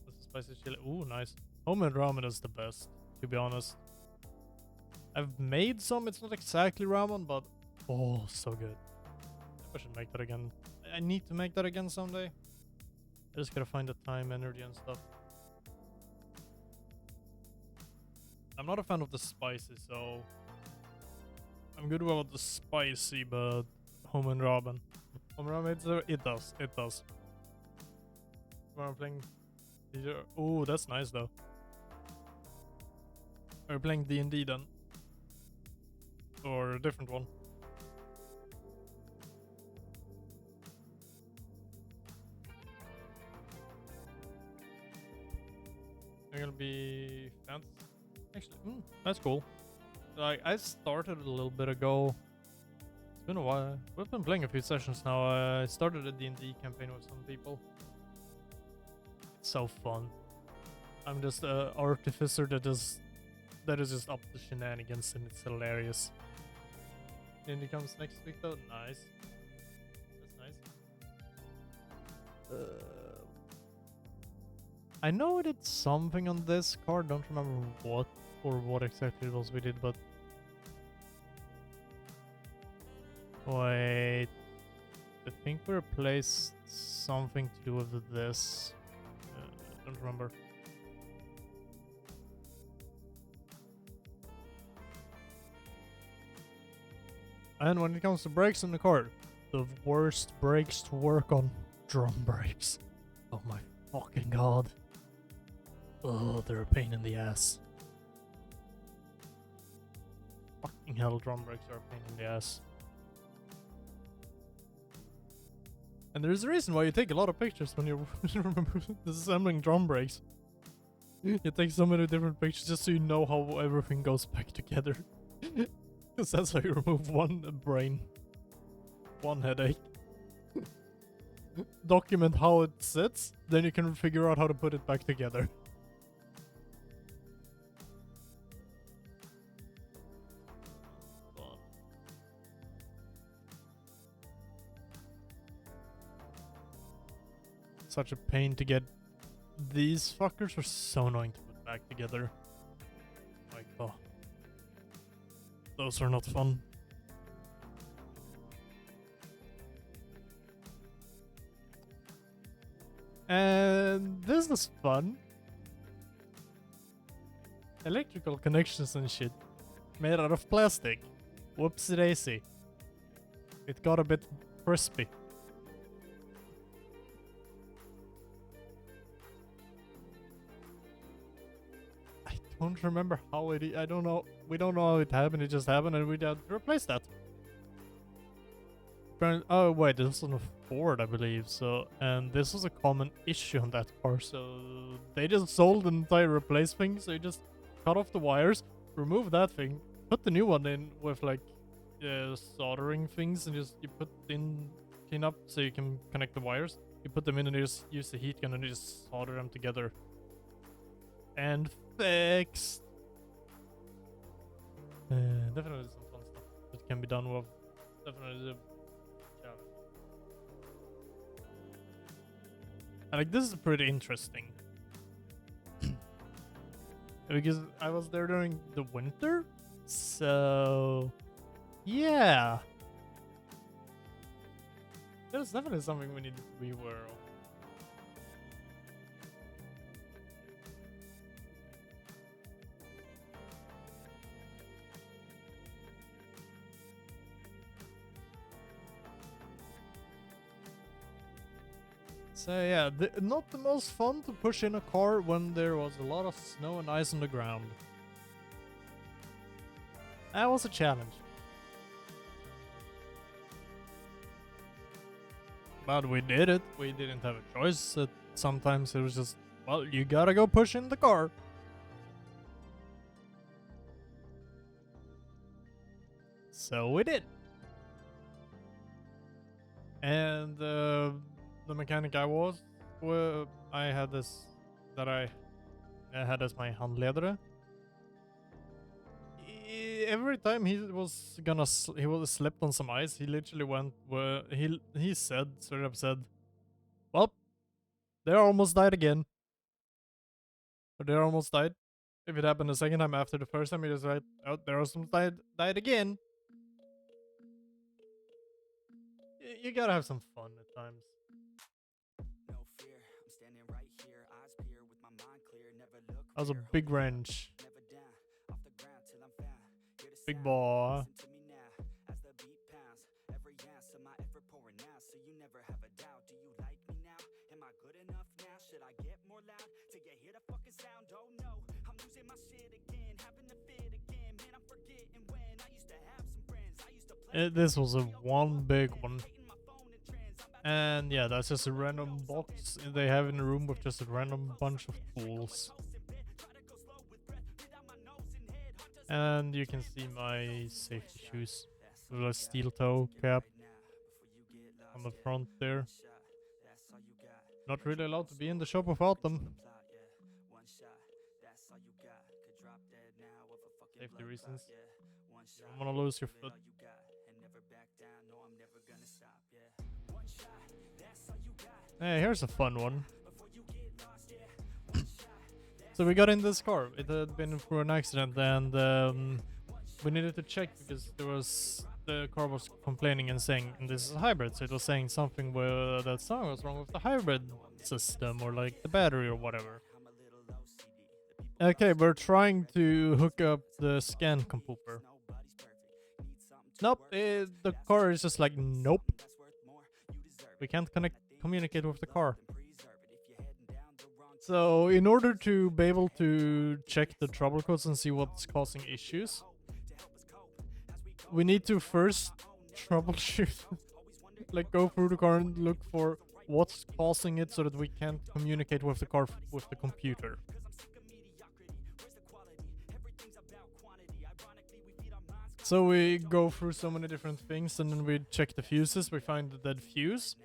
That's a spicy chili. Ooh, nice. Homemade ramen is the best, to be honest. I've made some. It's not exactly ramen, but oh, so good. I should make that again. I need to make that again someday. I just gotta find the time, energy, and stuff. I'm not a fan of the spicy, so I'm good about the spicy, but homemade ramen. Homemade ramen, it does. When I'm playing, oh, that's nice though. We're playing D&D then, or a different one. It'll be fantasy. Actually, that's cool. Like I started a little bit ago. It's been a while. We've been playing a few sessions now. I started a D&D campaign with some people. It's so fun. I'm just an artificer that is just up to shenanigans, and it's hilarious. D&D comes next week though. Nice. That's nice. I know we did something on this card. Don't remember what or what exactly it was we did, but wait, I think we replaced something to do with this. Don't remember. And when it comes to brakes in the card, the worst brakes to work on, drum brakes. Oh my fucking god. Oh, they're a pain in the ass. Fucking hell, drum brakes are a pain in the ass. And there's a reason why you take a lot of pictures when you're disassembling drum brakes. You take so many different pictures just so you know how everything goes back together. Because that's how you remove one brain. One headache. Document how it sits, then you can figure out how to put it back together. Such a pain to get. These fuckers are so annoying to put back together. Like, oh. Those are not fun. And this is fun. Electrical connections and shit. Made out of plastic. Whoopsie daisy. It got a bit crispy. I don't remember how it. I don't know. We don't know how it happened. It just happened, and we had to replace that. Oh wait, this was on a Ford, I believe. So, and this was a common issue on that car. So they just sold an entire replace thing. So you just cut off the wires, remove that thing, put the new one in with like soldering things, and just you put in pin up so you can connect the wires. You put them in, and you just use the heat gun and you just solder them together. And fixed. Definitely some fun stuff that can be done with. Definitely. Like, this is pretty interesting. Because I was there during the winter. So yeah. There's definitely something we need to be aware of. So yeah, not the most fun to push in a car when there was a lot of snow and ice on the ground. That was a challenge. But we did it. We didn't have a choice. Sometimes it was just, well, you gotta go push in the car. So we did. And the mechanic I was, I had this that I had as my handledare. Every time he was gonna he was slipped on some ice, he literally went where he said, straight up said, well, they almost died again. Or they almost died. If it happened the second time after the first time, he was like, oh, they almost died again. You gotta have some fun at times. No fear, I'm standing right here, eyes peer with my mind clear, never look. That was a big wrench. Never down, off the ground till I'm found. Hear the Big sound, ball. listen to me now, as the beat pounds. Every ounce of my effort pouring out, so you never have a doubt. Do you like me now? Am I good enough now? Should I get more loud to get hear the fucking sound? Oh no, I'm losing my shit again, having a fit again. Man, I'm forgetting when I used to have some friends. I used to play. This was a one big one. And yeah, that's just a random box they have in the room with just a random bunch of tools. And you can see my safety shoes with a steel toe cap on the front there. Not really allowed to be in the shop without them. Safety reasons. You don't want to lose your foot. Hey, here's a fun one. So we got in this car. It had been through an accident, and we needed to check because the car was complaining and saying, and this is a hybrid, so it was saying something where that song was wrong with the hybrid system or like the battery or whatever. Okay, we're trying to hook up the scan computer. Nope, the car is just like, nope. We can't communicate with the car. So in order to be able to check the trouble codes and see what's causing issues, we need to first troubleshoot, like go through the car and look for what's causing it so that we can communicate with the car with the computer. So we go through so many different things, and then we check the fuses. We find the dead fuse.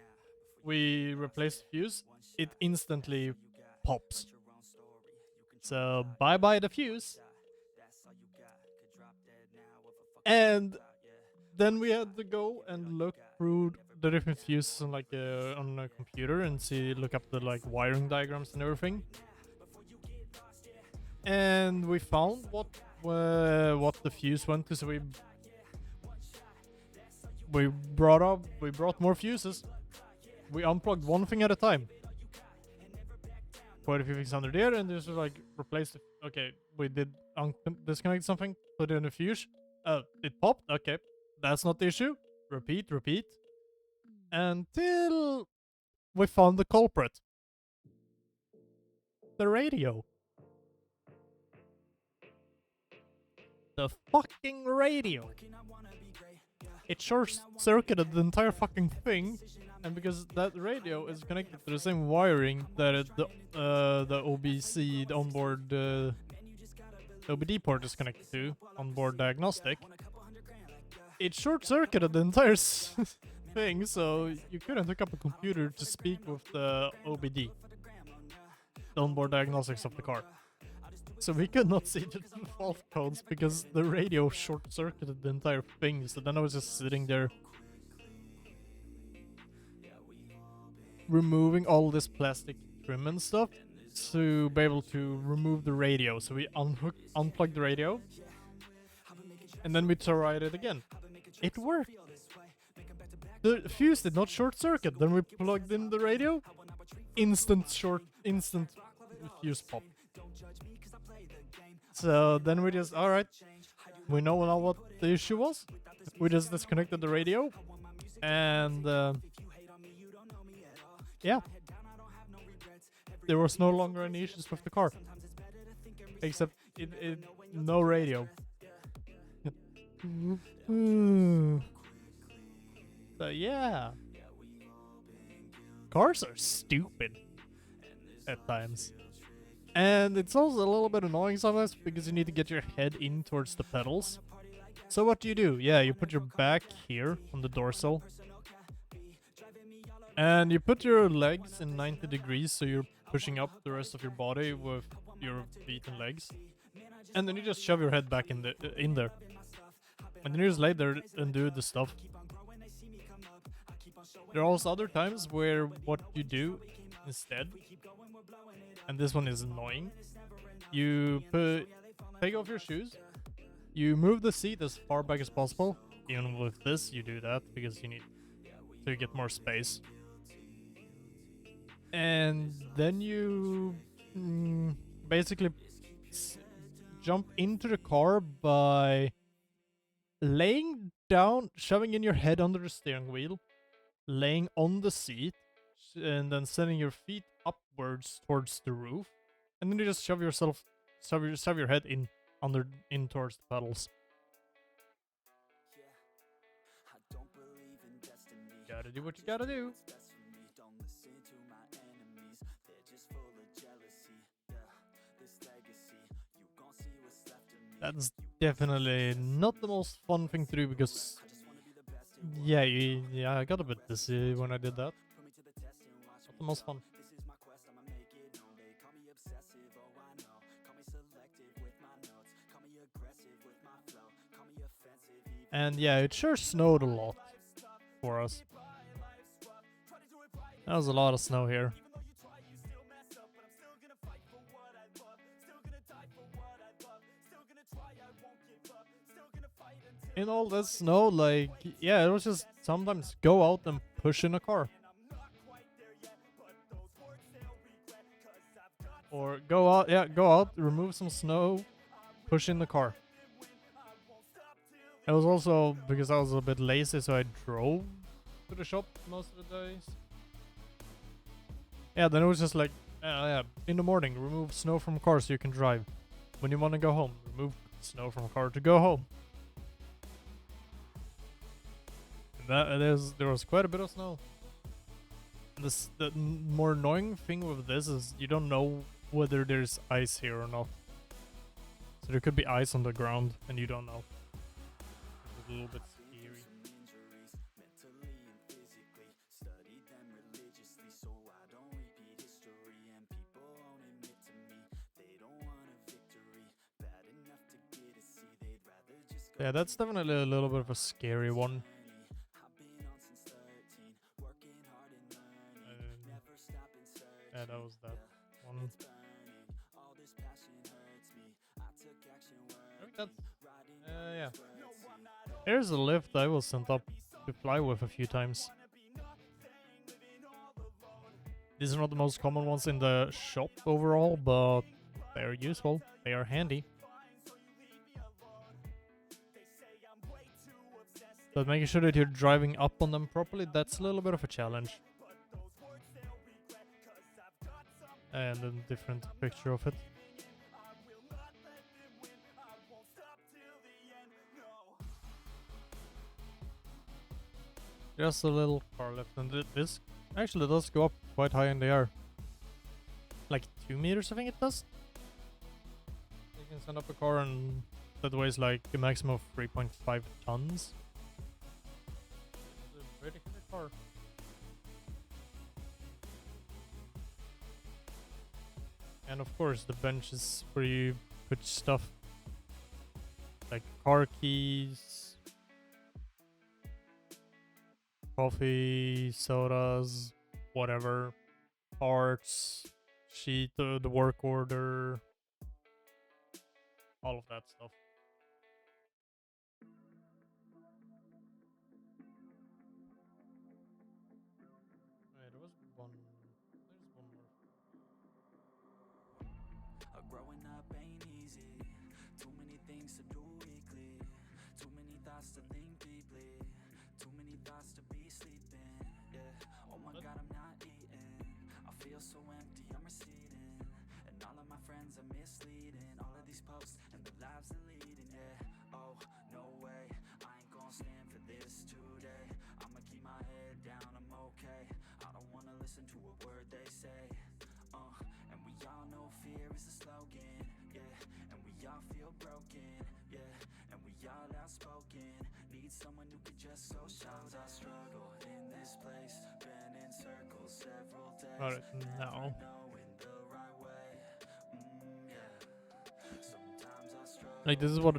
We replace the fuse. It instantly pops. So bye the fuse. And then we had to go and look through the different fuses on on a computer and look up the like wiring diagrams and everything. And we found what the fuse went to. So we brought more fuses. We unplugged one thing at a time. Quite a few things under there, and just like replaced it. Okay, we did disconnect something, put it in a fuse. It popped. Okay, that's not the issue. Repeat. Until we found the culprit. The radio. The fucking radio. It short-circuited the entire fucking thing, and because that radio is connected to the same wiring that the OBC, the onboard OBD port is connected to, onboard diagnostic, it short-circuited the entire thing, so you couldn't hook up a computer to speak with the OBD, the onboard diagnostics of the car. So we could not see the fault codes because the radio short-circuited the entire thing. So then I was just sitting there removing all this plastic trim and stuff to be able to remove the radio. So we unplugged the radio, and then we tried it again. It worked. The fuse did not short-circuit. Then we plugged in the radio. Instant fuse pop. So then we just, alright, we know now what the issue was. We just disconnected the radio, and yeah, there was no longer any issues with the car. Except no radio. So yeah. Cars are stupid at times. And it's also a little bit annoying sometimes because you need to get your head in towards the pedals. So what do? Yeah, you put your back here on the dorsal. And you put your legs in 90 degrees so you're pushing up the rest of your body with your feet and legs. And then you just shove your head back in there. And then you just lay there and do the stuff. There are also other times where what you do instead, and this one is annoying, you take off your shoes, you move the seat as far back as possible. Even with this, you do that because you need to get more space. And then you basically jump into the car by laying down, shoving in your head under the steering wheel, laying on the seat, and then sending your feet upwards towards the roof, and then you just shove your head in towards the pedals. Gotta do what you gotta do. That's definitely not the most fun thing to do because, yeah, I got a bit dizzy when I did that. Not the most fun. And yeah, it sure snowed a lot for us. That was a lot of snow here. In all this snow, like, yeah, it was just sometimes go out and push in a car. Or go out, remove some snow, push in the car. It was also because I was a bit lazy, so I drove to the shop most of the days. Yeah, then it was just like, yeah, in the morning, remove snow from car so you can drive. When you want to go home, remove snow from car to go home. There was quite a bit of snow. The more annoying thing with this is you don't know whether there's ice here or not. So there could be ice on the ground and you don't know. It's a little bit scary. Yeah, that's definitely a little bit of a scary one. Yeah, that was that one. I think that's... yeah. Here's a lift I was sent up to fly with a few times. These are not the most common ones in the shop overall, but they are useful. They are handy. But making sure that you're driving up on them properly, that's a little bit of a challenge. And a different picture of it. Just a little car lift, and this actually does go up quite high in the air. Like 2 meters, I think it does. You can send up a car and that weighs like a maximum of 3.5 tons. It's a pretty heavy car. And of course the bench is where you put stuff like car keys, coffee, sodas, whatever, parts, sheet, the work order, all of that stuff. Wait, there was one. There's one more. Growing up ain't easy. Too many things to do weekly. Too many thoughts to think deeply. Too many thoughts to be sleeping. Yeah. Oh my God, I'm not eating. I feel so empty. I'm receiving. listen to a word they say. And we all know fear is a slogan, yeah. And we all feel broken, yeah. And we all outspoken. Need someone who could just so shout. I struggle in this place, been in circles several days. Alright, now. Knowing the right way, yeah. Sometimes I struggle. Like, this is what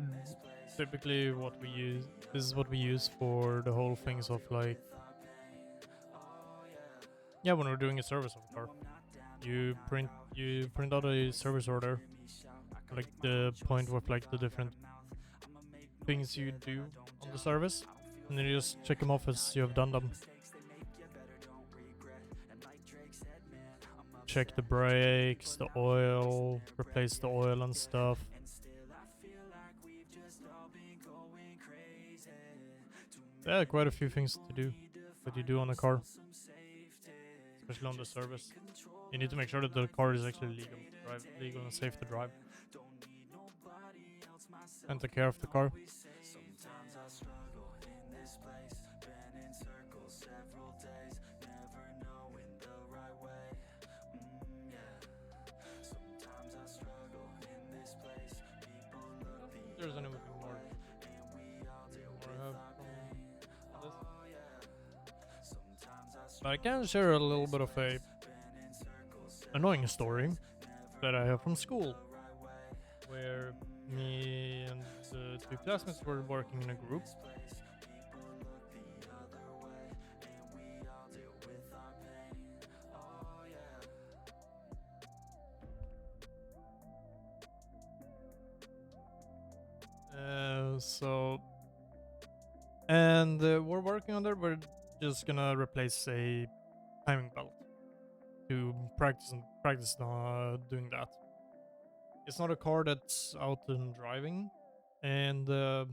typically what we use. This is what we use for the whole things of like, yeah, when we're doing a service of a car, you print out a service order, like the point with like the different things you do on the service, and then you just check them off as you have done them. Check the brakes, the oil, replace the oil and stuff. Yeah, quite a few things to do that you do on a car, especially on the service. You need to make sure that the car is actually legal and safe to drive, and take care of the car. Sometimes I struggle in this place, been in circles several days, never knowing the right way, yeah. Sometimes I struggle in this place, people look the There's anything more. and we all deal More with I have our from pain, this. yeah. Sometimes I But I can share a little bit of a annoying story that I have from school, where me and the two classmates were working in a group. We're working on that. We're just gonna replace a timing belt to practice doing that. It's not a car that's out and driving, and the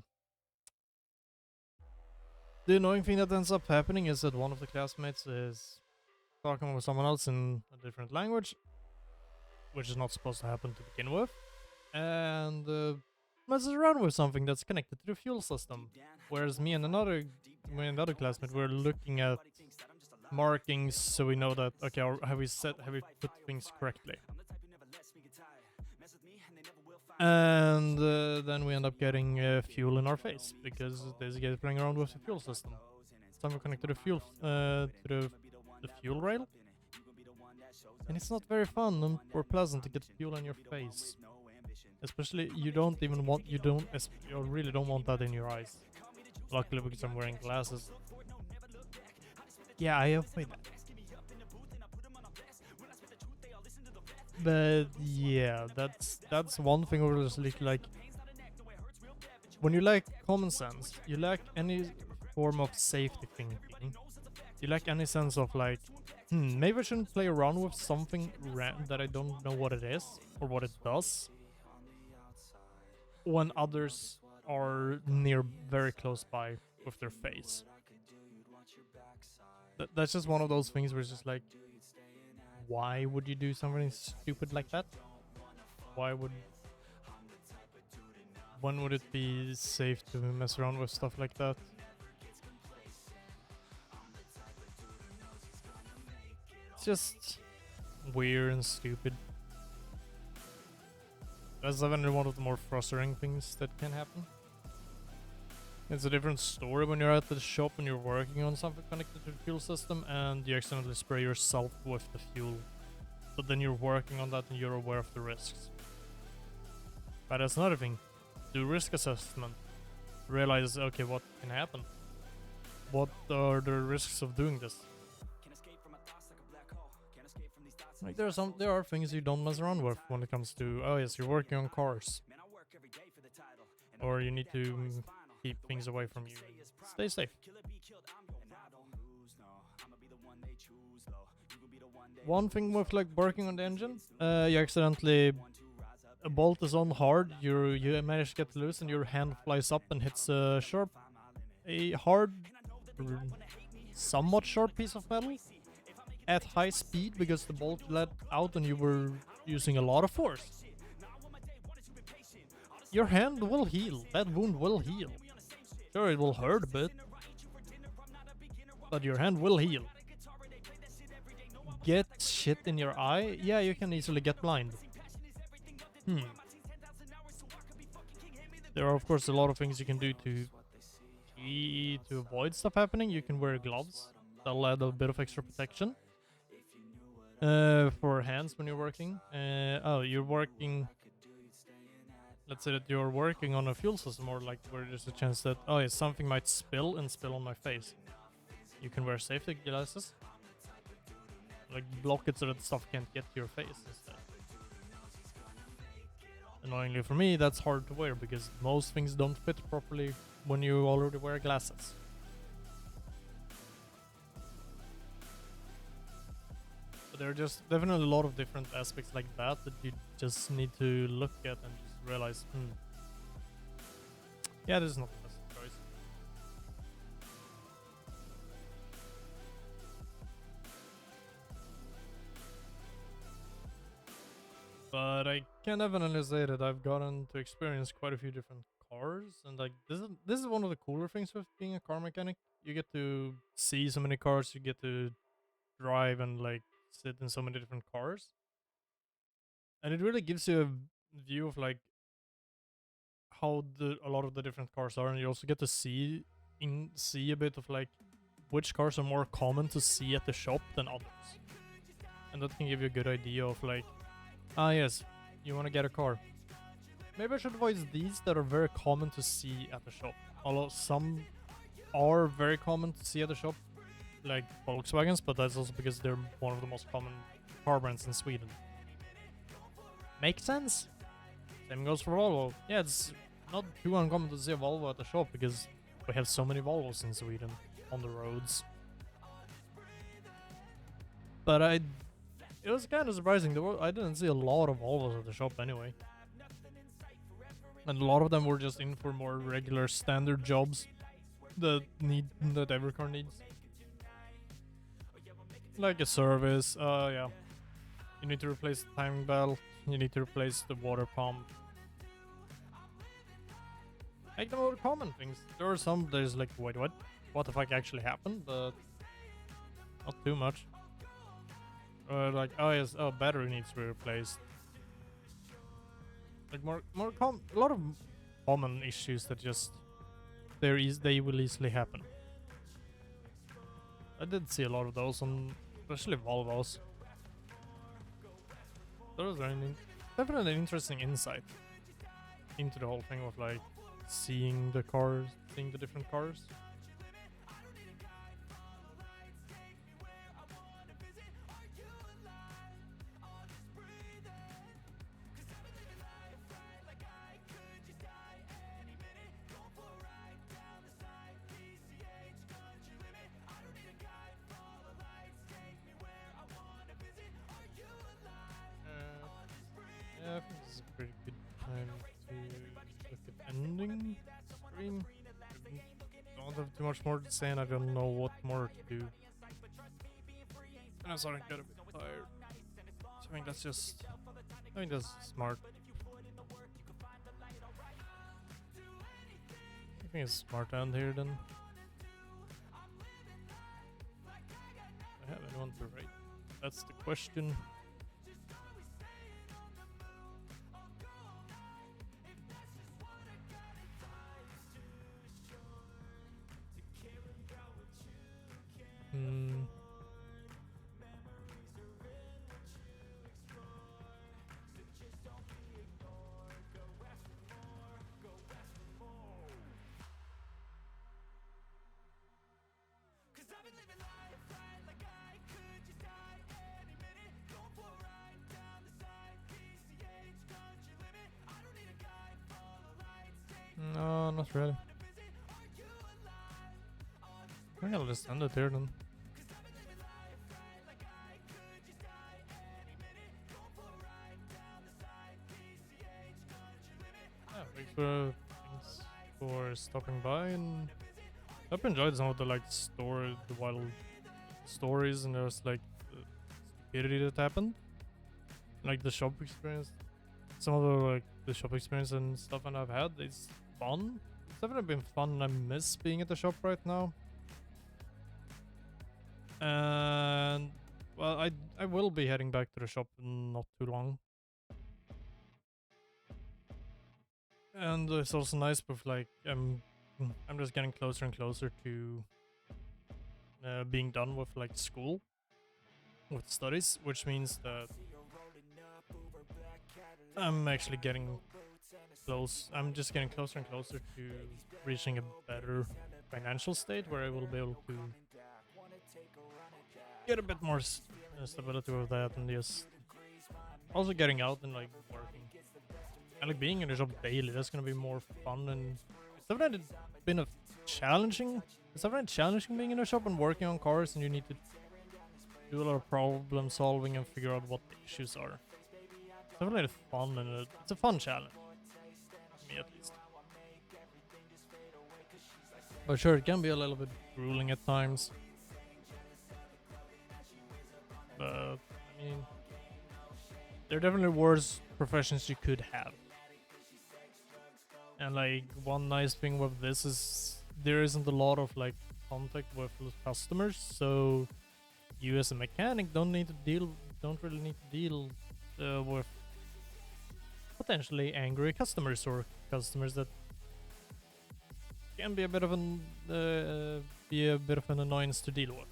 annoying thing that ends up happening is that one of the classmates is talking with someone else in a different language, which is not supposed to happen to begin with, and messes around with something that's connected to the fuel system. Whereas me and another classmate were looking at markings so we know that, okay, have we put things correctly? And then we end up getting fuel in our face because this guy is playing around with the fuel system. Someone connected to the fuel rail, and it's not very fun or pleasant to get fuel in your face. Especially you really don't want that in your eyes. Luckily, because I'm wearing glasses. Yeah, I avoid that. But yeah, that's one thing where it's like when you lack common sense, you lack any form of safety thinking. You lack any sense of like, maybe I shouldn't play around with something that I don't know what it is or what it does, when others are very close by with their face. That's just one of those things where it's just like, why would you do something stupid like that? When would it be safe to mess around with stuff like that? It's just weird and stupid. That's definitely one of the more frustrating things that can happen. It's a different story when you're at the shop and you're working on something connected to the fuel system and you accidentally spray yourself with the fuel. So then you're working on that and you're aware of the risks. But that's another thing. Do risk assessment. Realize, okay, what can happen? What are the risks of doing this? Like there are things you don't mess around with when it comes to, oh yes, you're working on cars. Or you need to keep things away from you. Stay safe. One thing with like working on the engine, you accidentally, a bolt is on hard, you manage to get loose and your hand flies up and hits a hard, somewhat sharp piece of metal at high speed because the bolt let out and you were using a lot of force. Your hand will heal. That wound will heal. Sure, it will hurt a bit, but your hand will heal. get shit in your eye, yeah, you can easily get blind. There are of course a lot of things you can do to avoid stuff happening. You can wear gloves. That'll add a bit of extra protection. For hands when you're working. You're working. Let's say that you're working on a fuel system, or like where there's a chance that something might spill on my face. You can wear safety glasses, like block it so that stuff can't get to your face instead. Annoyingly for me, that's hard to wear because most things don't fit properly when you already wear glasses. But there are just definitely a lot of different aspects like that you just need to look at and just realize, yeah, this is not the best choice. But I can definitely say that I've gotten to experience quite a few different cars, and like this is one of the cooler things with being a car mechanic. You get to see so many cars, you get to drive and like sit in so many different cars, and it really gives you a view of like how a lot of the different cars are, and you also get to see a bit of like which cars are more common to see at the shop than others, and that can give you a good idea of like, yes, you want to get a car. Maybe I should avoid these that are very common to see at the shop. Although some are very common to see at the shop, like Volkswagens, but that's also because they're one of the most common car brands in Sweden. Makes sense? Same goes for Volvo. Yeah, it's not too uncommon to see a Volvo at the shop because we have so many Volvos in Sweden on the roads. But it was kind of surprising. I didn't see a lot of Volvos at the shop anyway. And a lot of them were just in for more regular standard jobs that every car needs. Like a service, yeah. You need to replace the timing belt, you need to replace the water pump. Like the more common things. There are some there's like, wait, what the fuck actually happened? But not too much. Like, battery needs to be replaced. Like a lot of common issues that just they will easily happen. I did see a lot of those on especially Volvos. Those are definitely an interesting insight into the whole thing of like seeing the different cars. Yeah, I think this is a pretty good time to look at ending stream. I don't have too much more to say, and I don't know what more to do. And I'm starting to get a bit tired. So I think that's smart. I think it's smart to end here then. Do I have anyone to rate? That's the question. No, not really. I think I'll just end it here then. Yeah, thanks for stopping by, and I hope you enjoyed some of the like the wild stories, and there's like the stupidity that happened, like the shop experience. Some of the shop experience and stuff that I've had, it's fun. It's definitely been fun. I miss being at the shop right now. And well, I will be heading back to the shop in not too long. And it's also nice with like I'm just getting closer and closer to being done with like school, with studies, which means that I'm actually getting close. I'm just getting closer and closer to reaching a better financial state where I will be able to get a bit more stability with that, and just also getting out and like working and like being in a job daily. That's gonna be more fun, and it's definitely been a challenging. It's definitely challenging being in a shop and working on cars, and you need to do a lot of problem solving and figure out what the issues are. It's definitely fun, and it's a fun challenge, to me at least. But sure, it can be a little bit grueling at times. But I mean, there are definitely worse professions you could have. And like one nice thing with this is there isn't a lot of like contact with customers, so you as a mechanic don't really need to deal with potentially angry customers or customers that can be a bit of an annoyance to deal with.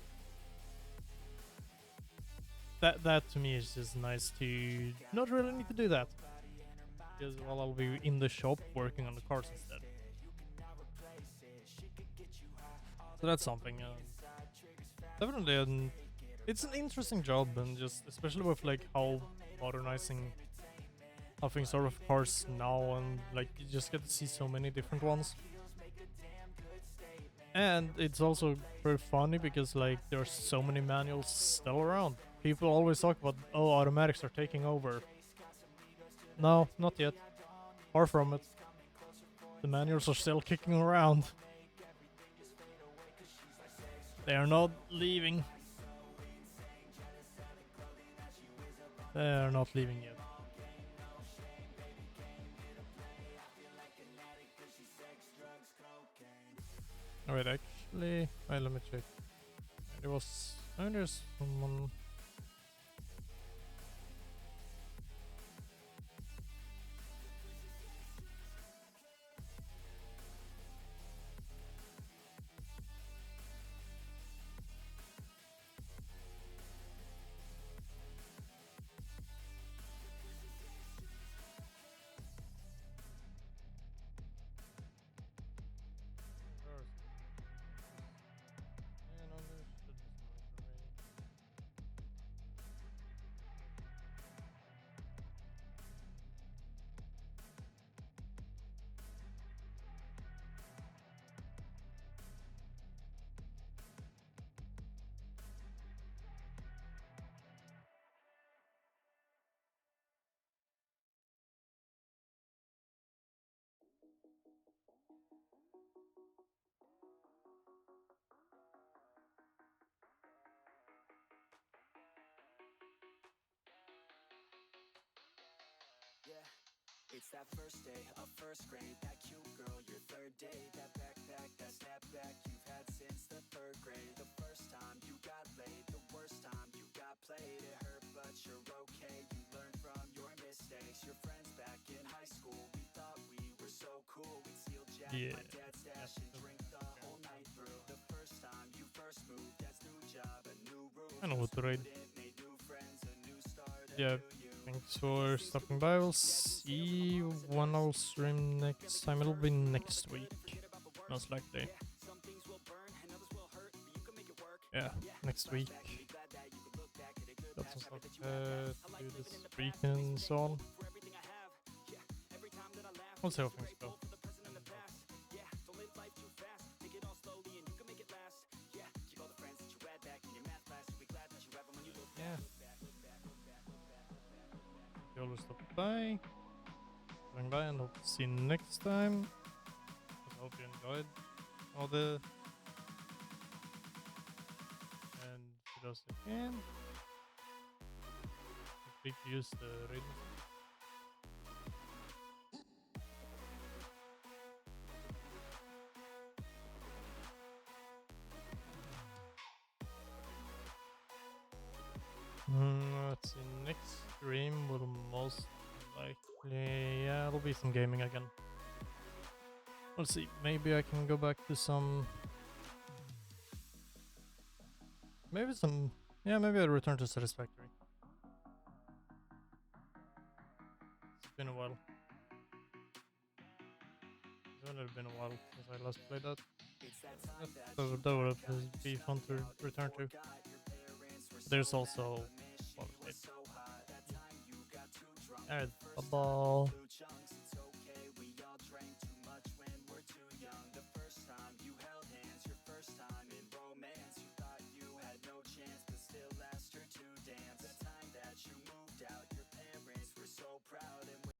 That to me is just nice to not really need to do that, because while I'll be in the shop working on the cars instead. So that's something. Definitely, it's an interesting job, and just especially with like how modernizing how things are with cars now, and like you just get to see so many different ones. And it's also very funny because like there are so many manuals still around. People always talk about, oh, automatics are taking over. No, not yet. Far from it. The manuals are still kicking around. They are not leaving. They are not leaving yet. Alright, actually, wait, let me check. There was, oh, there's someone. It's that first day of first grade, that cute girl, your third day, that backpack, that snapback you've had since the third grade. The first time you got laid, the worst time you got played. It hurt, but you're okay, you learn from your mistakes. Your friends back in high school, we thought we were so cool. We'd steal Jack, my dad's stash, and drink the whole night through. The first time you first moved, that's new job, a new roof. I know what to read. Made new friends, a new start, Yeah. Thanks for stopping by. We'll see when I'll stream next time. It'll be next week, most likely. Yeah, next week. Got some stuff to do this weekend and so on. We'll see how things go. Yeah. You always stop by. Coming by, and hope to see you next time. I hope you enjoyed all the. And for those that can, feel free to use the raid. Yeah, it'll be some gaming again. Let's see, maybe I can go back to some... Maybe some... Yeah, maybe I'll return to Satisfactory. It's been a while. It's only been a while since I last played that. That would be fun to return to. There's also... Alright, football.